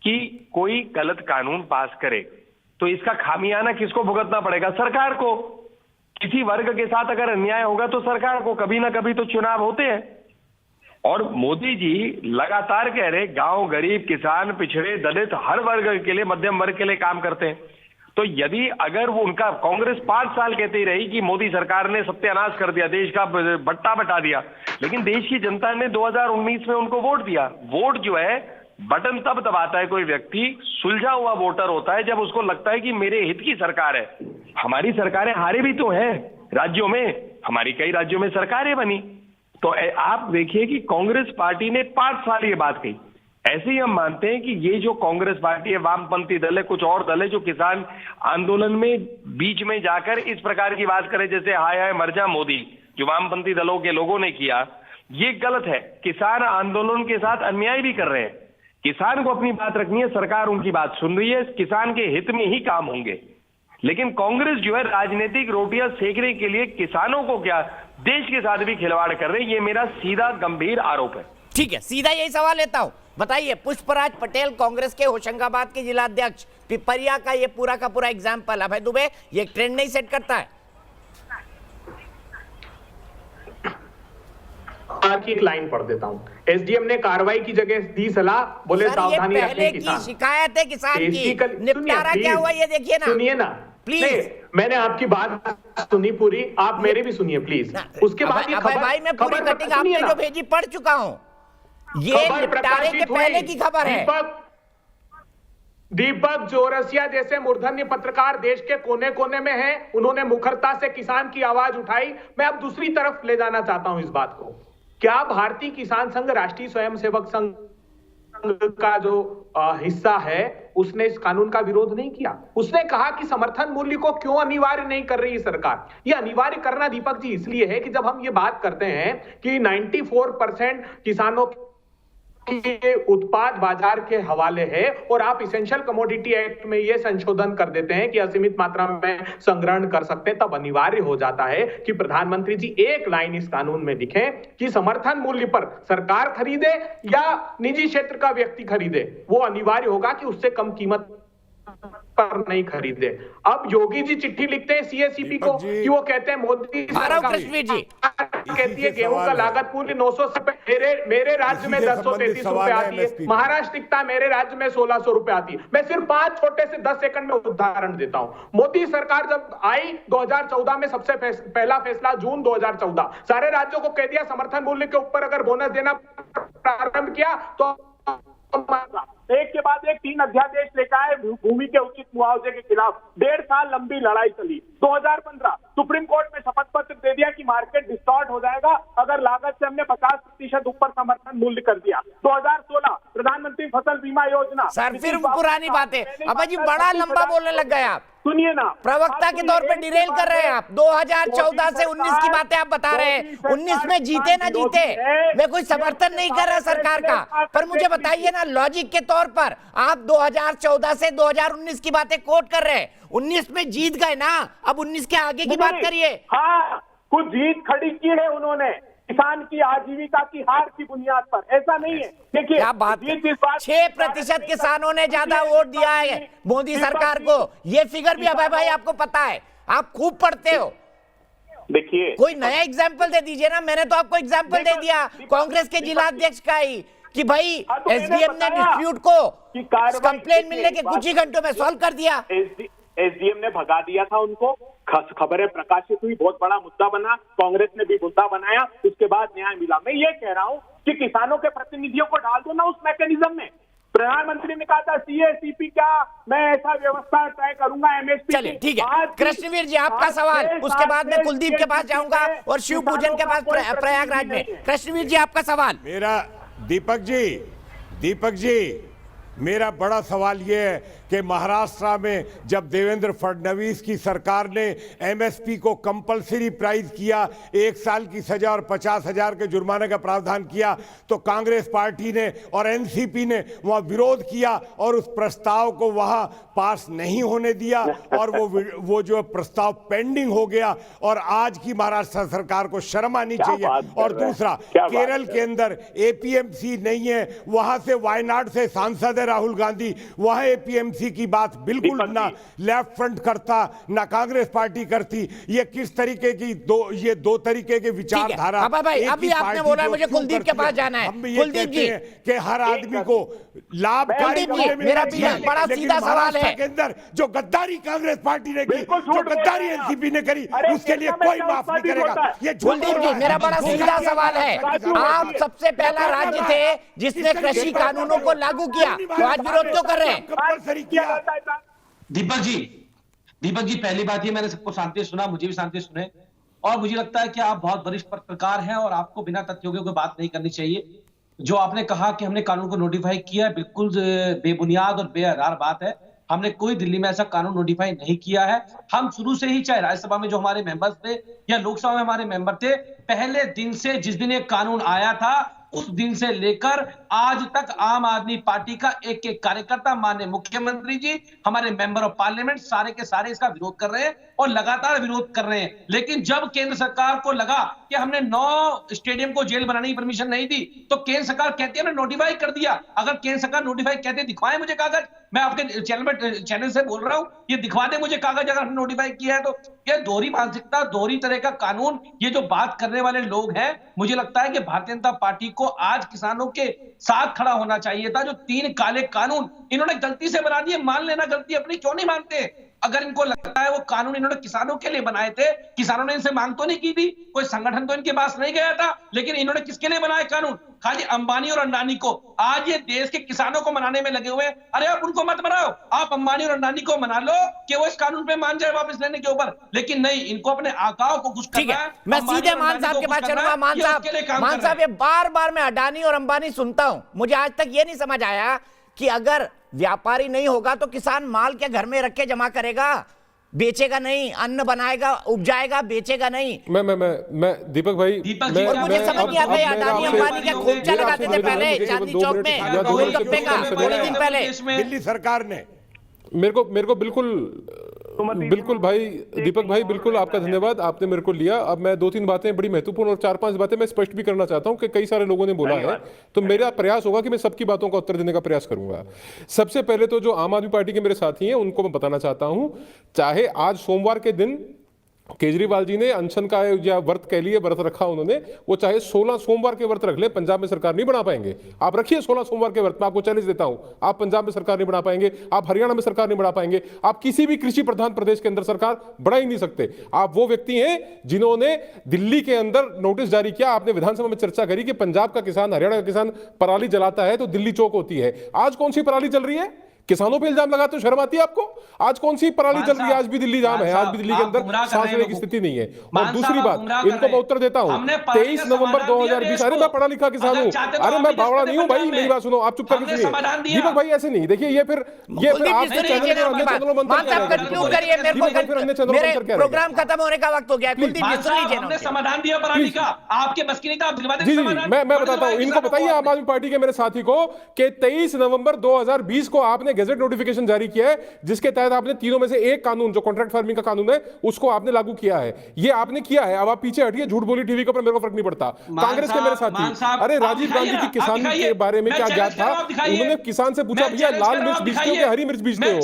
कि कोई गलत कानून पास करे तो इसका खामियाना किसको भुगतना पड़ेगा? सरकार को। किसी वर्ग के साथ अगर अन्याय होगा तो सरकार को, कभी ना कभी तो चुनाव होते हैं। और मोदी जी लगातार कह रहे गांव, गरीब, किसान, पिछड़े, दलित, हर वर्ग के लिए, मध्यम वर्ग के लिए काम करते हैं। तो यदि अगर वो उनका, कांग्रेस 5 साल कहती ही रही कि मोदी सरकार ने सत्यानाश कर दिया, देश का बट्टा बटा दिया, लेकिन देश की जनता ने 2019 में उनको वोट दिया। वोट जो है बटन तब दबाता है कोई व्यक्ति, सुलझा हुआ वोटर होता है, जब उसको लगता है कि मेरे हित की सरकार है। हमारी सरकारें हारे भी तो हैं राज्यों में, हमारी कई राज्यों में सरकारें बनी। तो आप देखिए कि कांग्रेस पार्टी ने 5 साल ये बात कही। ऐसे ही हम मानते हैं कि ये जो कांग्रेस पार्टी है, वामपंथी दल है, कुछ और दल है जो किसान आंदोलन में बीच में जाकर इस प्रकार की बात करे जैसे हाय हाय मर जा मोदी, जो वामपंथी दलों के लोगों ने किया, ये गलत है। किसान आंदोलन के साथ अन्याय भी कर रहे हैं। किसान को अपनी बात रखनी है, सरकार उनकी बात सुन रही है, किसान के हित में ही काम होंगे। लेकिन कांग्रेस जो है राजनीतिक रोटियां सेकने के लिए किसानों को क्या, देश के साथ भी खिलवाड़ कर रहे हैं। ये मेरा सीधा गंभीर आरोप है। ठीक है, सीधा यही सवाल लेता हूं। बताइए, पुष्पराज पटेल कांग्रेस के होशंगाबाद के जिला अध्यक्ष, पिपरिया का ये पूरा का पूरा एग्जाम्पल। अभय दुबे, ये ट्रेंड नहीं सेट करता है? बार की एक लाइन पढ़ देता हूं। एसडीएम ने कार्रवाई की जगह दी सलाह, बोले सावधानी रखें किसान। शिकायत है किसान की, निपटारा क्या हुआ ये देखिए ना, सुनिए ना प्लीज। मैंने आपकी बात सुनी पूरी, आप मेरी भी सुनिए प्लीज। उसके बाद ये खबर, भाई मैं पूरी कटिंग आपने जो भेजी पढ़ चुका हूं, ये निपटारे के पहले की खबर है। दीपक चौरसिया जैसे मूर्धन्य पत्रकार देश के कोने कोने में हैं, उन्होंने मुखरता से किसान की आवाज उठाई। मैं अब दूसरी तरफ ले जाना चाहता हूं इस बात को। क्या भारतीय किसान संघ राष्ट्रीय स्वयंसेवक संघ का जो हिस्सा है उसने इस कानून का विरोध नहीं किया? उसने कहा कि समर्थन मूल्य को क्यों अनिवार्य नहीं कर रही सरकार? ये अनिवार्य करना दीपक जी इसलिए है कि जब हम ये बात करते हैं कि 94% किसानों के उत्पाद बाजार के हवाले है और आप इसेंशियल कमोडिटी एक्ट में यह संशोधन कर देते हैं कि असीमित मात्रा में संग्रहण कर सकते हैं, तब अनिवार्य हो जाता है कि प्रधानमंत्री जी एक लाइन इस कानून में लिखें कि समर्थन मूल्य पर सरकार खरीदे या निजी क्षेत्र का व्यक्ति खरीदे, वो अनिवार्य होगा कि उससे कम कीमत पर नहीं खरीदे। अब योगी जी चिट्ठी लिखते हैं सीएसीपी को कि वो कहते हैं मोदी कश्मीर जी कहती है गेहूं का लागत मूल्य 900 रुपए मेरे राज्य में 1033 रुपए आती है, महाराष्ट्र लिखता है मेरे राज्य में 1600 रुपए आती है। मैं सिर्फ 5 छोटे से 10 सेकंड में उदाहरण देता हूं। मोदी सरकार जब आई 2014 में सबसे पहला फैसला जून 2014, सारे राज्यों को कह दिया समर्थन मूल्य के ऊपर अगर बोनस देना प्रारंभ किया तो एक के बाद एक 3 अध्यादेश लेकर आए भूमि के उचित मुआवजे के खिलाफ। 1.5 साल लंबी लड़ाई चली। 2015 सुप्रीम कोर्ट में शपथ पत्र दे दिया कि मार्केट डिस्टॉर्ट हो जाएगा अगर लागत से हमने 50% ऊपर समर्थन मूल्य कर दिया। 2016 प्रधानमंत्री फसल बीमा योजना। सर फिर पुरानी बातें, अब जी बड़ा लंबा बोलने लग गए आप। सुनिए ना, प्रवक्ता के तौर पे डिरेल कर रहे हैं आप। 2014 से 19 की बातें आप बता रहे हैं। 19 में जीते ना जीते मैं कोई समर्थन नहीं कर रहा सरकार का, पर मुझे बताइए ना लॉजिक के तौर पर आप 2014 से 2019 की बातें कोट कर रहे हैं। 19 में जीत गए ना, अब 19 के आगे की बात करिए। हाँ, कुछ जीत खड़ी की है उन्होंने किसान की आजीविका की हार की बुनियाद पर, ऐसा नहीं है। देखिए क्या बात, 6% किसानों ने ज्यादा वोट दिया है मोदी सरकार को। ये फिगर भी अभय भाई आपको पता है, आप खूब पढ़ते हो। देखिए कोई नया एग्जाम्पल दे दीजिए ना। मैंने तो आपको एग्जाम्पल दे दिया कांग्रेस के जिला अध्यक्ष का ही कि भाई एसडीएम ने डिस्प्यूट को कंप्लेन मिलने के कुछ ही घंटों में सॉल्व कर दिया। एसडीएम ने भगा दिया था उनको, खबरें प्रकाशित हुई, बहुत बड़ा मुद्दा बना, कांग्रेस ने भी मुद्दा बनाया, उसके बाद न्याय मिला। मैं ये कह रहा हूं कि किसानों के प्रतिनिधियों को डाल दो ना उस मैकेनिज्म में। प्रधानमंत्री ने कहा था सीएसीपी क्या, मैं ऐसा व्यवस्था तय करूंगा एमएसपी। चलिए ठीक है कृष्णवीर जी आपका सवाल, उसके बाद मैं कुलदीप के पास जाऊंगा और शिव पूजन के पास प्रयागराज में। कृष्णवीर जी आपका सवाल। मेरा दीपक जी मेरा बड़ा सवाल ये है कि महाराष्ट्र में जब देवेंद्र फडणवीस की सरकार ने एमएसपी को कंपलसरी प्राइस किया, 1 साल की सजा और 50,000 के जुर्माने का प्रावधान किया, तो कांग्रेस पार्टी ने और एनसीपी ने वहां विरोध किया और उस प्रस्ताव को वहां पास नहीं होने दिया और वो जो प्रस्ताव पेंडिंग हो गया। और आज की महाराष्ट्र सरकार को शर्म आनी चाहिए। और दूसरा, केरल के अंदर एपीएमसी नहीं है, वहां से वायनाड से सांसद है राहुल गांधी, वहां एपीएमसी की बात बिल्कुल ना लेफ्ट फ्रंट करता ना कांग्रेस पार्टी करती। ये किस तरीके की दो तरीके के विचारधारा। भाई अभी आपने बोला मुझे कुलदीप के पास जाना है। कुलदीप जी कि हर आदमी को लाभ, मेरा बड़ा सीधा सवाल है के अंदर जो गद्दारी कांग्रेस पार्टी ने की, जो गद्दारी एनसीपी ने करी, उसके लिए कोई माफ नहीं करेगा। ये कुलदीप जी मेरा बड़ा सीधा सवाल है, आप सबसे पहला राज्य थे जिसने कृषि कानूनों को लागू किया, तो आज विरोध क्यों कर रहे हैं? दीपक जी पहली बात ये, मैंने सबको शांति सुना, मुझे भी शांति सुने, और मुझे लगता है कि आप बहुत वरिष्ठ पत्रकार हैं और आपको बिना तथ्यों के कोई बात नहीं करनी चाहिए। जो आपने कहा कि हमने कानून को नोटिफाई किया है, बिल्कुल बेबुनियाद और बेआधार बात है। हमने कोई दिल्ली में ऐसा कानून नोटिफाई नहीं किया है। हम शुरू से ही, चाहे राज्यसभा में जो हमारे मेंबर्स थे या लोकसभा में हमारे मेंबर थे, पहले दिन से जिस दिन एक कानून आया था उस दिन से लेकर आज तक आम आदमी पार्टी का एक एक कार्यकर्ता, माननीय मुख्यमंत्री जी, हमारे मेंबर ऑफ पार्लियामेंट, सारे के सारे इसका विरोध कर रहे हैं और लगातार विरोध कर रहे हैं। लेकिन जब केंद्र सरकार को लगा कि हमने 9 स्टेडियम को जेल बनाने की परमिशन नहीं दी, तो केंद्र सरकार कहती है हमने नोटिफाई कर दिया। अगर केंद्र सरकार नोटिफाई कहते, दिखवाएं मुझे कागज मैं आपके चैनल से बोल रहा हूं, ये दिखवा दे मुझे कागज अगर हमने नोटिफाई किया है तो। ये दोहरी मानसिकता, दोहरी तरह का कानून, ये जो बात करने वाले लोग हैं, मुझे लगता है कि भारतीय जनता पार्टी को आज किसानों के साथ खड़ा होना चाहिए था। जो 3 काले कानून इन्होंने गलती से बना दिए, मान लेना गलती अपनी, क्यों नहीं मानते? अगर इनको लगता है वो कानून इन्होंने किसानों के लिए बनाए थे, किसानों ने इनसे मांग तो नहीं की थी, कोई संगठन तो इनके पास नहीं गया था, लेकिन इन्होंने किसके लिए बनाए कानून? खाली अंबानी और अडानी को। आज ये देश के किसानों को मनाने में लगे हुए हैं। अरे आप उनको मत मनाओ, आप अंबानी और अडानी को मना लो कि वो इस कानून पे मान जाए वापस लेने के ऊपर, लेकिन नहीं, इनको अपने आकाओं को खुश करना है। मैं सीधे मान साहब के पास चलूंगा। मान साहब, ये बार मैं अडानी और अंबानी सुनता हूं, मुझे आज तक ये नहीं समझ आया कि अगर व्यापारी नहीं होगा तो किसान माल क्या घर में रख के जमा करेगा, बेचेगा नहीं, अन्न बनाएगा, उपजाएगा, बेचेगा नहीं। मैं दीपक भाई, और मुझे समझ नहीं आता अडानी अंबानी क्या खोमचा लगाते थे पहले चांदनी चौक में गोलगप्पे का थोड़े दिन पहले दिल्ली सरकार ने। मेरे को बिल्कुल भाई दीपक भाई, बिल्कुल आपका धन्यवाद, आपने मेरे को लिया। अब मैं 2-3 बातें बड़ी महत्वपूर्ण और 4-5 बातें मैं स्पष्ट भी करना चाहता हूं कि कई सारे लोगों ने बोला है, तो मेरा प्रयास होगा कि मैं सबकी बातों का उत्तर देने का प्रयास करूंगा। सबसे पहले तो जो आम आदमी पार्टी के मेरे साथी हैं उनको मैं बताना चाहता हूं, चाहे आज सोमवार के दिन केजरीवाल जी ने अनशन का या व्रत कह लिए, व्रत रखा उन्होंने, वो चाहे 16 सोमवार के व्रत रख ले, पंजाब में सरकार नहीं बना पाएंगे। आप रखिए 16 सोमवार के व्रत, मैं आपको चैलेंज देता हूं, आप पंजाब में सरकार नहीं बना पाएंगे, आप हरियाणा में सरकार नहीं बना पाएंगे, आप किसी भी कृषि प्रधान प्रदेश के अंदर सरकार बढ़ा ही नहीं सकते। आप वो व्यक्ति हैं जिन्होंने दिल्ली के अंदर नोटिस जारी किया, आपने विधानसभा में चर्चा करी कि पंजाब का किसान, हरियाणा का किसान पराली जलाता है तो दिल्ली चौक होती है। आज कौन सी पराली जल रही है? किसानों पे इल्जाम लगाते हो, शर्म आती है आपको? आज कौन सी पराली चल रही है? आज भी दिल्ली जाम है, आज भी दिल्ली के अंदर सांस लेने की स्थिति नहीं है। और दूसरी बात, इनको मैं उत्तर देता हूं, 23 नवंबर 2020, अरे मैं पढ़ा लिखा किसान हूं, अरे मैं बावड़ा नहीं हूं भाई, मेरी बात सुनो, आप चुप करके सुनिए। दीपक भाई ऐसे नहीं, देखिए ये फिर आपके चैनल पर अन्य चैनलों में प्रोग्राम खत्म होने का वक्त हो गया। हमने समाधान दिया पराली का, आपके बस की नहीं था, आप दिलवा जी, मैं बताता हूं, इनको बताइए आम आदमी पार्टी के मेरे साथी को कि 23 नवंबर 2020 को आपने गैजेट नोटिफिकेशन जारी किया है, जिसके तहत आपने तीनों में से एक कानून, जो कॉन्ट्रैक्ट फार्मिंग का कानून है, उसको आपने लागू किया है। ये आपने किया है, अब आप पीछे हटिए, झूठ बोली टीवी के ऊपर, मेरे को फर्क नहीं पड़ता। कांग्रेस के मेरे साथी, अरे राजीव गांधी की किसान के बारे में क्या ज्ञात था? उन्होंने किसान से पूछा, भैया लाल मिर्च बेचते हो या हरी मिर्च बेचते हो,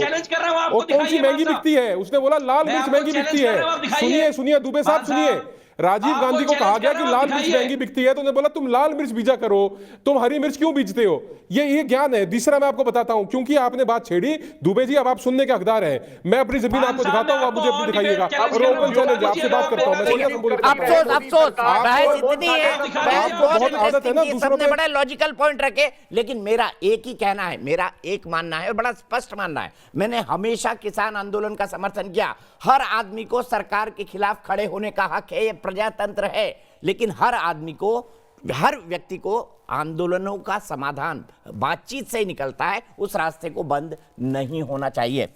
और कौन सी महंगी बिकती है? उसने बोला लाल मिर्च महंगी बिकती है। सुनिए दुबे साहब, सुनिए, राजीव गांधी को कहा गया कि लाल मिर्च महंगी बिकती है, तो उन्होंने बोला तुम लाल मिर्च बीजा करो, तुम हरी मिर्च क्यों बीजते हो? ये ज्ञान है। तीसरा मैं आपको बताता हूं, क्योंकि आपने बात छेड़ी, दुबे जी अब आप सुनने के हकदार हैं, मैं अपनी जमीन आपको दिखाता हूं, आप मुझे अपनी दिखाइएगा, और ओपन चैलेंज आपसे बात करता हूं। बहुत आदत है ना दूसरों पे, बड़ा लॉजिकल पॉइंट रखे, लेकिन मेरा एक ही कहना है, मेरा एक मानना है और बड़ा स्पष्ट मानना है। मैंने हमेशा किसान आंदोलन का समर्थन किया। हर आदमी को सरकार के खिलाफ खड़े होने का हक है, ये प्रजातंत्र है, लेकिन हर आदमी को, हर व्यक्ति को आंदोलनों का समाधान बातचीत से ही निकलता है, उस रास्ते को बंद नहीं होना चाहिए।